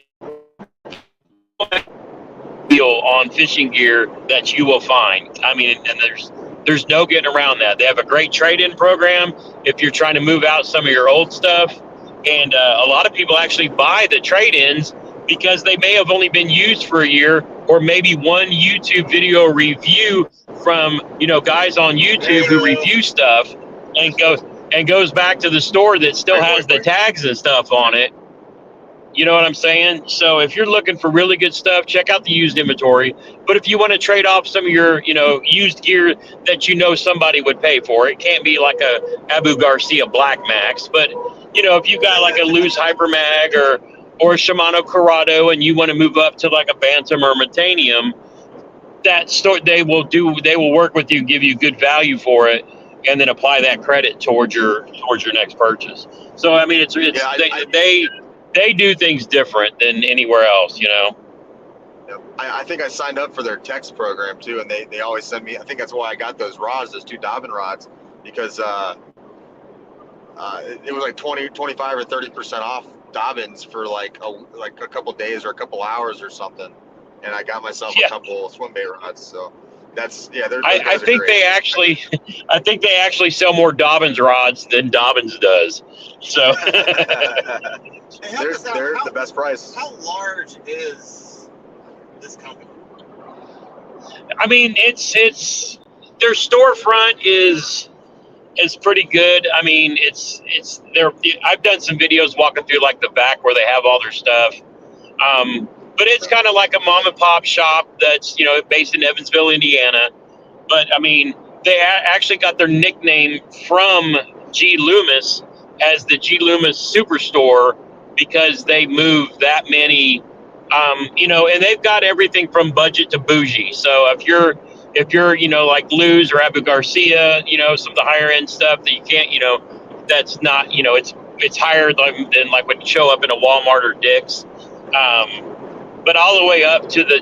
deal on fishing gear that you will find. I mean, and there's no getting around that. They have a great trade-in program if you're trying to move out some of your old stuff. And a lot of people actually buy the trade-ins because they may have only been used for a year, or maybe one YouTube video review from, guys on YouTube who review stuff and goes back to the store that still has the tags and stuff on it. You know what I'm saying? So if you're looking for really good stuff, check out the used inventory. But if you want to trade off some of your, used gear that somebody would pay for, it can't be like a Abu Garcia Black Max. But, if you got like a loose Hyper Mag or a Shimano Corrado, and you want to move up to like a Bantam or Metanium, that store, they will work with you, give you good value for it, and then apply that credit towards your next purchase. So I mean, they do things different than anywhere else, I think I signed up for their text program too, and they always send me. I think that's why I got those rods, those 2 Dobbin rods, because it was like 20, 25 or 30% off Dobbins for like a couple days or a couple hours or something, and I got myself a couple swim bait rods. So that's I think they actually sell more Dobbins rods than Dobbins does. So they're the best price. How large is this company? I mean, it's their storefront is pretty good. I mean, I've done some videos walking through like the back where they have all their stuff. But it's kind of like a mom and pop shop that's, based in Evansville, Indiana. But I mean, they actually got their nickname from G. Loomis as the G. Loomis Superstore, because they move that many, and they've got everything from budget to bougie. So if you're if you're, like Luz or Abu Garcia, some of the higher end stuff that you can't, that's not, it's higher than like when you show up in a Walmart or Dick's. But all the way up to the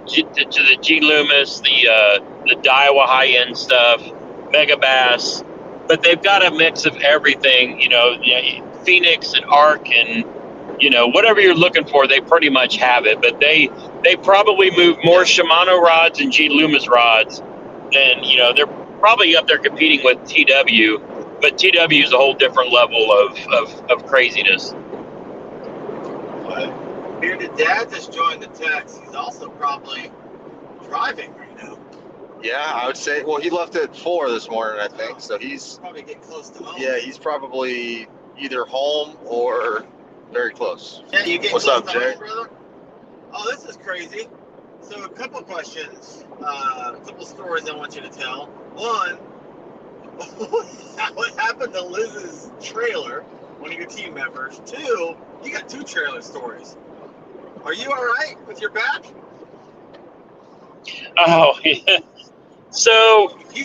G Loomis, the Daiwa high end stuff, Mega Bass. But they've got a mix of everything, Phoenix and Arc and whatever you're looking for, they pretty much have it. But they probably move more Shimano rods and G Loomis rods than they're probably up there competing with TW. But TW is a whole different level of craziness. Here, did Dad just join the text? He's also probably driving right now. Yeah, I would say. Well, he left at 4 this morning, I think. So he's probably getting close to home. Yeah, he's probably either home or very close. Yeah, you getting What's close up, to Jay? home, brother? Oh, this is crazy. So a couple questions, a couple stories I want you to tell. One, what happened to Liz's trailer, one of your team members? Two, you got 2 trailer stories. Are you all right with your back? Oh, yeah. So, who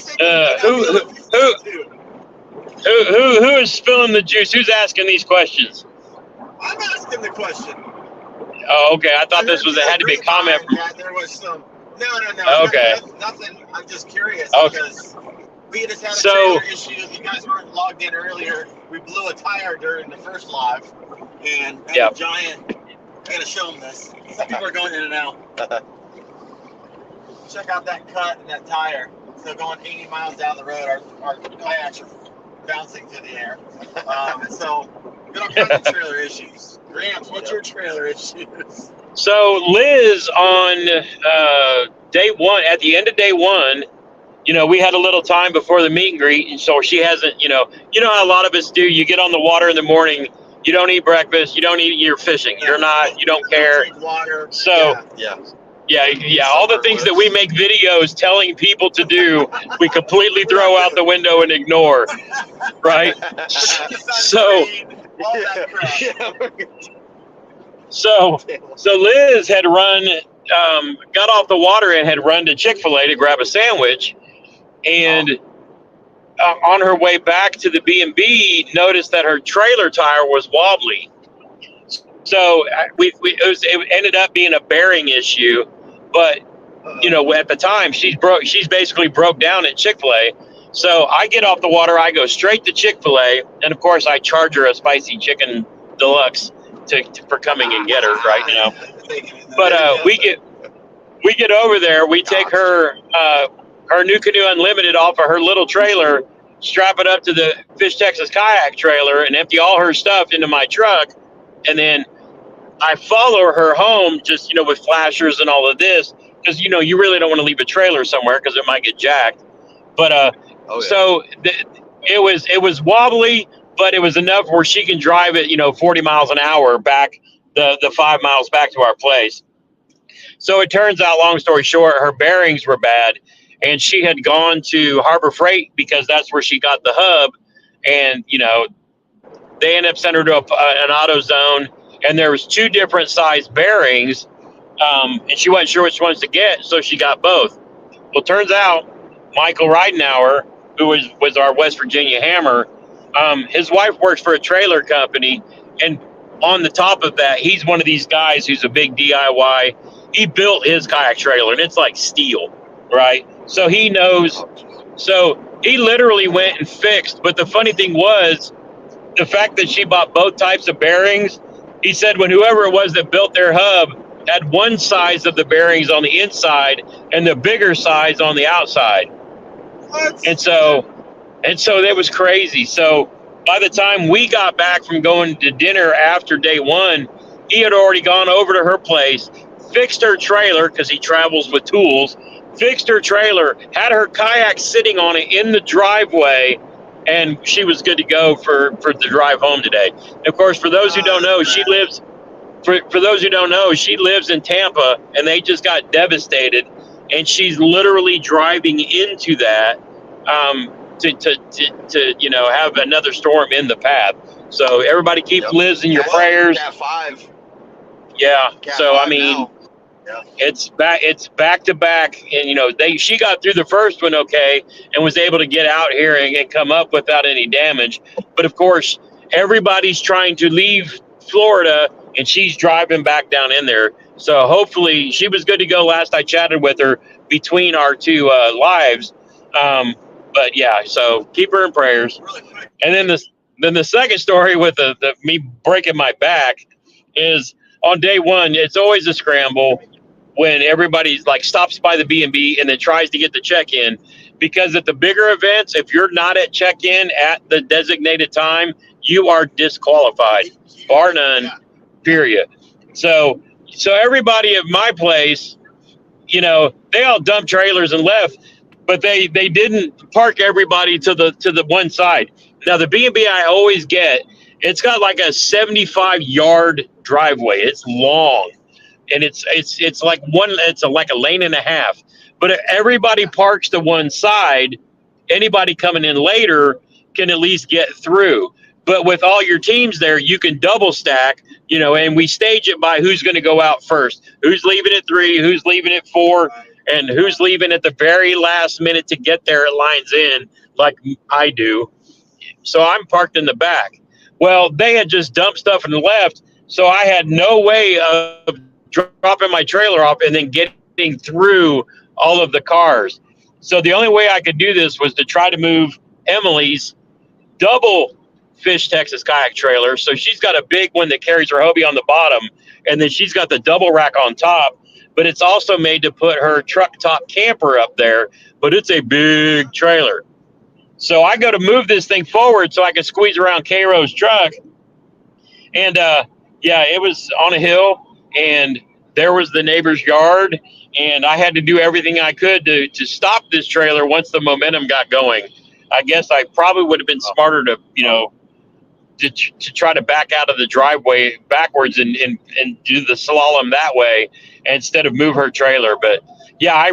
is spilling the juice? Who's asking these questions? I'm asking the question. Oh, okay. I thought this had to be a comment. There was some. No. Okay. Nothing. I'm just curious because we just had a trailer issue. You guys weren't logged in earlier. We blew a tire during the first live, and a giant. I gotta show them this. Some people are going in and out. Check out that cut and that tire. So going 80 miles down the road, our kayaks are bouncing through the air. And so we got all kinds of trailer issues. Rams, what's your trailer issues? So Liz on day one, at the end of day one, we had a little time before the meet and greet, and so she hasn't, how a lot of us do. You get on the water in the morning. You don't eat breakfast. You don't eat. You're fishing. You're not. You don't care. Water. So yeah. All the things that we make videos telling people to do, we completely throw out the window and ignore. Right. So Liz had run, got off the water and had run to Chick-fil-A to grab a sandwich, and on her way back to the B&B, noticed that her trailer tire was wobbly. So it ended up being a bearing issue, but at the time she's basically broke down at Chick-fil-A. So I get off the water, I go straight to Chick-fil-A, and of course I charge her a spicy chicken deluxe for coming and get her right now. But we get over there, we take her New Canoe Unlimited off of her little trailer, strap it up to the Fish Texas kayak trailer, and empty all her stuff into my truck, and then I follow her home just, with flashers and all of this, because, you really don't want to leave a trailer somewhere because it might get jacked. But so it was wobbly, but it was enough where she can drive it, 40 miles an hour back the 5 miles back to our place. So it turns out, long story short, her bearings were bad, and she had gone to Harbor Freight because that's where she got the hub, and they ended up sending her to an AutoZone. And there was 2 different size bearings, and she wasn't sure which ones to get, so she got both. Well, turns out Michael Ridenauer, who was our West Virginia hammer, his wife works for a trailer company, and on the top of that, he's one of these guys who's a big DIY. He built his kayak trailer, and it's like steel, right? So he knows. So he literally went and fixed. But the funny thing was, the fact that she bought both types of bearings, he said when whoever it was that built their hub had one size of the bearings on the inside and the bigger size on the outside. What? And so that was crazy. So by the time we got back from going to dinner after day one, he had already gone over to her place, fixed her trailer because he travels with tools, fixed her trailer, had her kayak sitting on it in the driveway, and she was good to go for the drive home today. Of course, for those who don't know, she lives in Tampa, and they just got devastated, and she's literally driving into that to have another storm in the path. So everybody keep Liz in your prayers. Cat 5. Yeah. Cat so 5 I mean, now. It's back to back, and she got through the first one okay, and was able to get out here and come up without any damage. But of course, everybody's trying to leave Florida, and she's driving back down in there. So hopefully, she was good to go. Last I chatted with her between our two lives, but yeah, so keep her in prayers. And then the second story with the me breaking my back is on day one. It's always a scramble when everybody's like stops by the B&B and then tries to get the check-in, because at the bigger events, if you're not at check-in at the designated time, you are disqualified, bar none, period. So everybody at my place, they all dumped trailers and left, but they didn't park everybody to the one side. Now the B&B I always get, it's got like a 75-yard driveway. It's long, and it's like like a lane and a half. But if everybody parks to one side, anybody coming in later can at least get through. But with all your teams there, you can double stack, and we stage it by who's going to go out first, who's leaving at 3, who's leaving at 4, and who's leaving at the very last minute to get there at lines in, like I do. So I'm parked in the back. Well, they had just dumped stuff and left, so I had no way of dropping my trailer off and then getting through all of the cars. So the only way I could do this was to try to move Emily's double Fish Texas kayak trailer. So she's got a big one that carries her Hobie on the bottom, and then she's got the double rack on top. But it's also made to put her truck top camper up there, but it's a big trailer. So I go to move this thing forward so I can squeeze around Cairo's truck. And it was on a hill, and there was the neighbor's yard, and I had to do everything I could to stop this trailer once the momentum got going. I guess I probably would have been smarter to try to back out of the driveway backwards and do the slalom that way instead of move her trailer. But yeah, I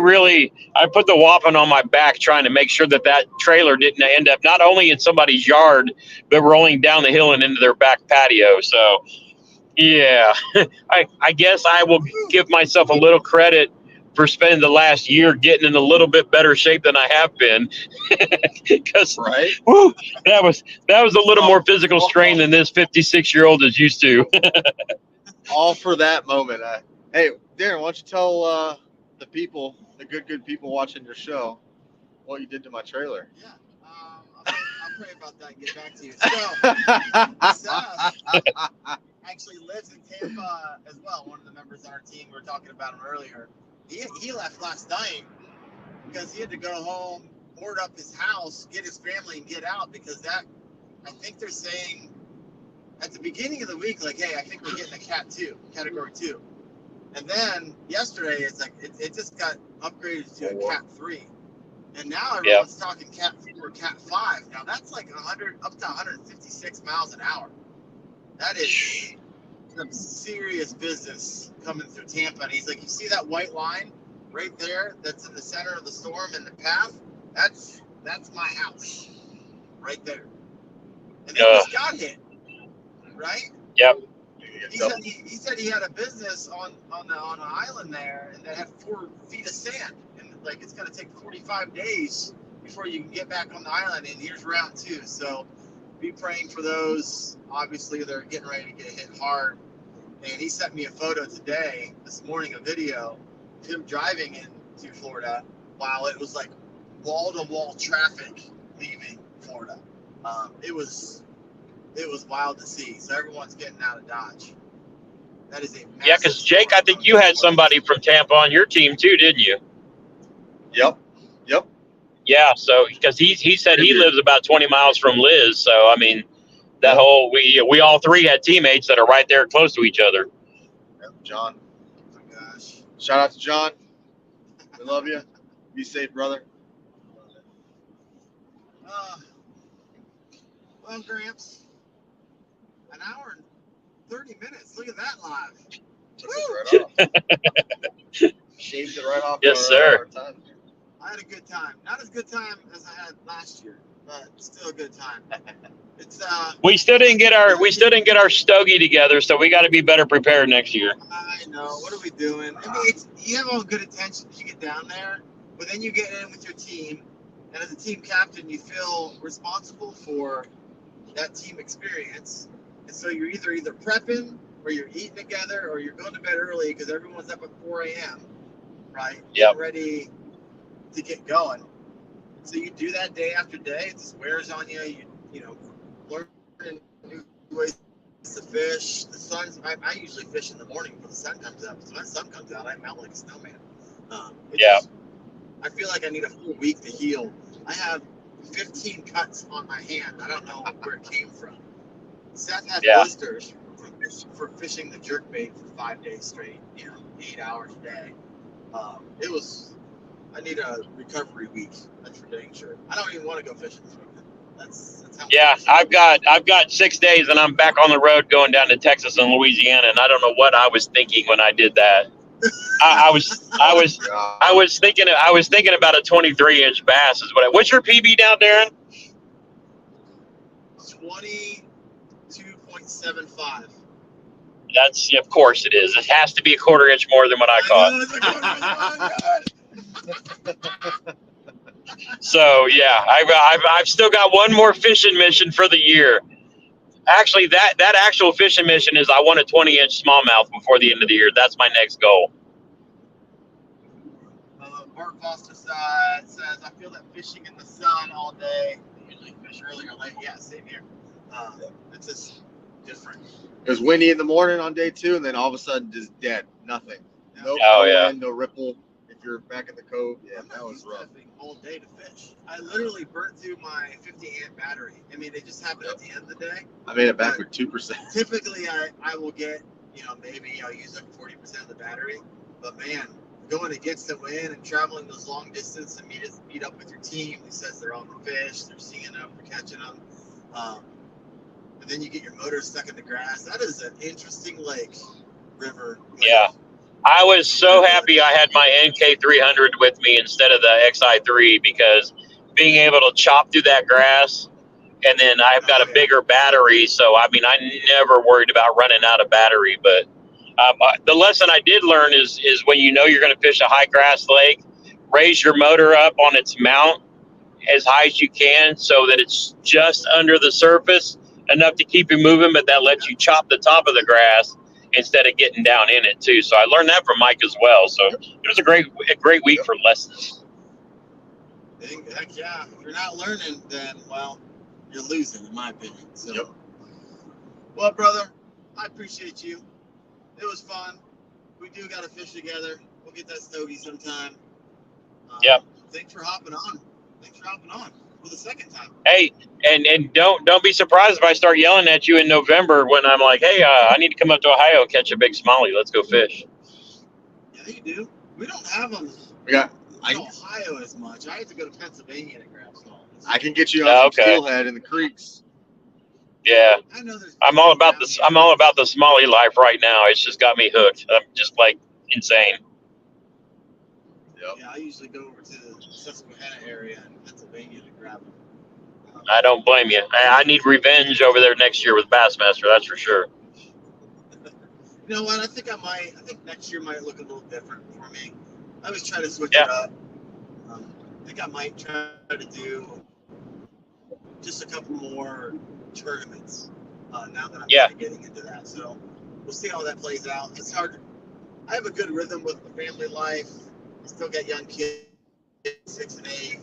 put the whopping on my back trying to make sure that trailer didn't end up not only in somebody's yard, but rolling down the hill and into their back patio. So yeah, I guess I will give myself a little credit for spending the last year getting in a little bit better shape than I have been, because that was a little more physical strain than this 56-year-old is used to. All for that moment. Hey, Darren, why don't you tell the people, the good people watching your show, what you did to my trailer? Yeah, I'll pray about that and get back to you. So, Seth actually lives in Tampa as well. One of the members on our team, we were talking about him earlier. He left last night because he had to go home, board up his house, get his family, and get out, because I think they're saying at the beginning of the week, like, hey, I think we're getting a category 2. And then yesterday, it's like, it just got upgraded to a Cat 3. And now everyone's talking Cat 4, Cat 5. Now that's like 100 up to 156 miles an hour. That is some serious business coming through Tampa. And he's like, you see that white line right there that's in the center of the storm in the path? That's my house right there. And they just got hit, right? Yep. He said he had a business on an island there, and they had 4 feet of sand, and like it's gonna take 45 days before you can get back on the island. And here's round 2, so be praying for those. Obviously, they're getting ready to get hit hard. And he sent me a photo this morning, a video of him driving into Florida while it was like wall-to-wall traffic leaving Florida. It was wild to see. So everyone's getting out of Dodge. That is a massive. Yeah, because Jake, I think you had somebody from Tampa on your team too, didn't you? Yep. Yeah, so because he said he lives about 20 miles from Liz, so I mean, that whole we all 3 had teammates that are right there close to each other. John. Oh my gosh. Shout out to John. We love you. Be safe, brother. Well, Gramps, an hour and 30 minutes. Look at that live. Took us right off. Shaved it right off. Yes, sir. Our time. I had a good time. Not as good time as I had last year, but still a good time. It's We still didn't get our stogie together, so we got to be better prepared next year. I know. What are we doing? I mean, you have all good intentions. You get down there, but then you get in with your team, and as a team captain, you feel responsible for that team experience. And so you're either prepping, or you're eating together, or you're going to bed early because everyone's up at 4 a.m. Right? Yep. Ready to get going. So you do that day after day. It just wears on you. You know, learning new ways to fish. The sun's. I usually fish in the morning before the sun comes up. So when the sun comes out, I melt like a snowman. I feel like I need a full week to heal. I have 15 cuts on my hand. I don't know where it came from. Seth had blisters for fishing the jerkbait for 5 days straight. 8 hours a day. I need a recovery week. That's for dang sure. I don't even want to go fishing this weekend. That's how. Yeah, I've got 6 days, and I'm back on the road going down to Texas and Louisiana, and I don't know what I was thinking when I did that. I was thinking about a 23-inch bass. What's your PB down, Darren? 22.75. That's, of course it is. It has to be a 1/4 inch more than what I caught. So yeah, I've still got one more fishing mission for the year. Actually, that actual fishing mission is I want a 20-inch smallmouth before the end of the year. That's my next goal. Bart Foster says, I feel that fishing in the sun all day. I usually fish early or late. Yeah, same here. It's just different. It was windy in the morning on day 2, and then all of a sudden just dead. Nothing. No wind, no ripple. If you're back in the cove, that was rough. All day to fish. I literally burnt through my 50-amp battery. I mean, it just happened at the end of the day. I made it back with 2%. Typically, I will get, maybe I'll use up 40% of the battery. But man, going against the wind and traveling those long distance and meet up with your team who says they're on the fish, they're seeing them, they're catching them. And then you get your motor stuck in the grass. That is an interesting river. Yeah. I was so happy I had my NK300 with me instead of the XI3 because being able to chop through that grass, and then I've got a bigger battery, so I never worried about running out of battery. But the lesson I did learn is when you're going to fish a high grass lake, raise your motor up on its mount as high as you can so that it's just under the surface, enough to keep you moving, but that lets you chop the top of the grass instead of getting down in it too. So I learned that from Mike as well. So it was a great week for lessons. Heck yeah. If you're not learning, then, you're losing, in my opinion. So, Well, brother, I appreciate you. It was fun. We do got to fish together. We'll get that stogie sometime. Thanks for hopping on. For the second time. Hey, and don't be surprised if I start yelling at you in November when I'm like, hey, I need to come up to Ohio and catch a big smallie. Let's go fish. Yeah, you do. We don't have them in Ohio as much. I have to go to Pennsylvania to grab smallies. I can get you on steelhead in the creeks. Yeah, I know I'm all about the smallie life right now. It's just got me hooked. I'm just insane. Yep. Yeah, I usually go over to the Susquehanna area in Pennsylvania to grab them. I don't blame you. I need revenge over there next year with Bassmaster. That's for sure. You know what? I think next year might look a little different for me. I was trying to switch it up. I think I might try to do just a couple more tournaments now that I'm kind of getting into that. So we'll see how that plays out. It's hard. I have a good rhythm with the family life. I still got young kids, 6 and 8.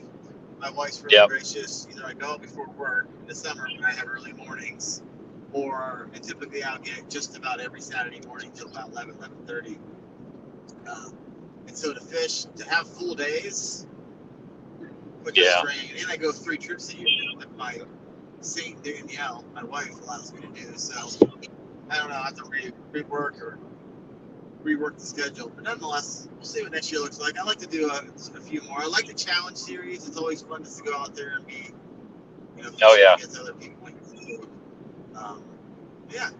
My wife's really gracious. Either I go out before work in the summer when I have early mornings, and typically I'll get just about every Saturday morning till about 11:30. And so to have full days, which is strange. And I go 3 trips a year with my Saint Danielle, my wife allows me to do. So I don't know. I have to rework the schedule. But nonetheless, we'll see what next year looks like. I like to do a few more. I like the challenge series. It's always fun to go out there and be, against other people. We'll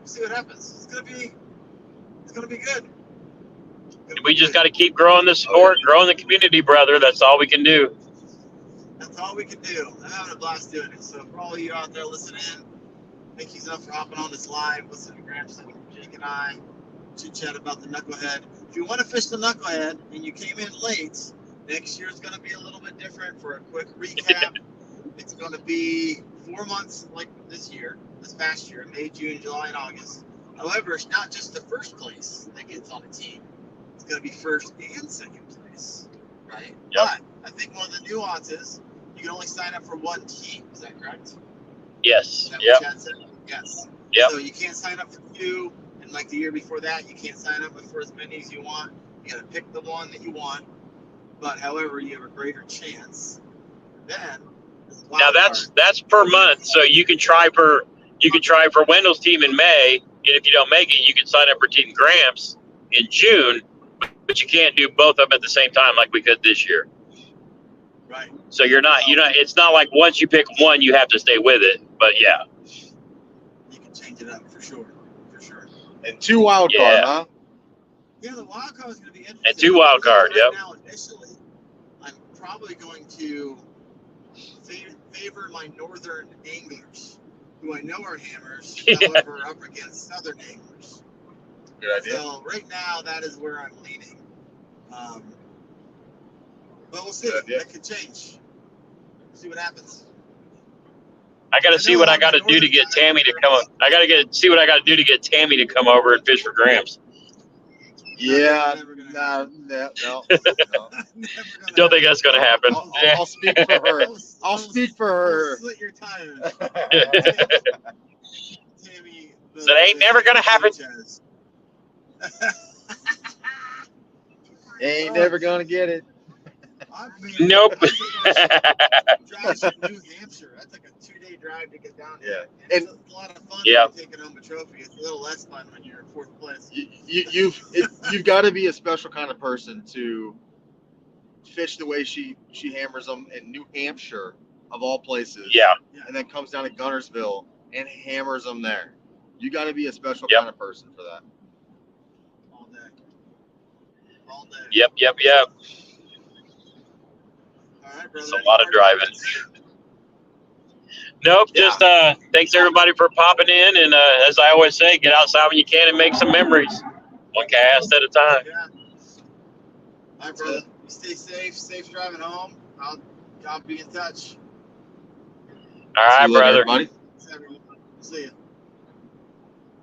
see what happens. It's gonna be good. We just got to keep growing the sport, growing the community, brother. That's all we can do. That's all we can do. I'm having a blast doing it. So for all of you out there listening in, thank you so much for hopping on this live, listening to Gramps, Jake, and I chit chat about the Knucklehead. If you want to fish the Knucklehead and you came in late, next year is going to be a little bit different. For a quick recap, it's going to be 4 months like this year, this past year, May, June, July, and August. However, it's not just the first place that gets on a team. It's going to be first and second place, right? Yep. But I think one of the nuances, you can only sign up for one team. Is that correct? Yes. Is that Yep. what Chad said? Yes. Yep. So you can't sign up for two, and like the year before that, you can't sign up for as many as you want. You got to pick the one that you want. But however, you have a greater chance. Then Now that's per month, so you can try for Wendell's team in May, and if you don't make it, you can sign up for Team Gramps in June, but you can't do both of them at the same time like we could this year. Right. So you're not. It's not like once you pick one, you have to stay with it. But yeah, you can change it up for sure. For sure. And 2 wild card, huh? Yeah, the wild card is going to be interesting. And 2 wild card. Right Yep. now, initially, I'm probably going to favor my northern anglers, who I know are hammers, however, up against southern anglers. Good idea. So right now, that is where I'm leaning. But we'll see. That could change. We'll see what happens. I got to see what I got to do to get Tammy to come. I got to see what I got to do to get Tammy to come over and fish for Gramps. Yeah, no. Don't think that's going to happen. I'll speak for her. I'll speak for her. Slit your tires. Tammy, That ain't never going to happen. Ain't never going to get it. Nope. Drive to New Hampshire. That's like a 2-day drive to get down there. Yeah. And it's a lot of fun when you're taking home a trophy. It's a little less fun when you're in 4th place. You've got to be a special kind of person to fish the way she hammers them in New Hampshire, of all places. Yeah. And then comes down to Gunnersville and hammers them there. You got to be a special kind of person for that. All day. All day. Yep. All right, brother. It's a lot of driving. Nope. Just thanks everybody for popping in, and as I always say, get outside when you can and make some memories, one cast at a time. Yeah. All right, brother. You stay safe. Safe driving home. I'll be in touch. All right, brother. Everybody. See you.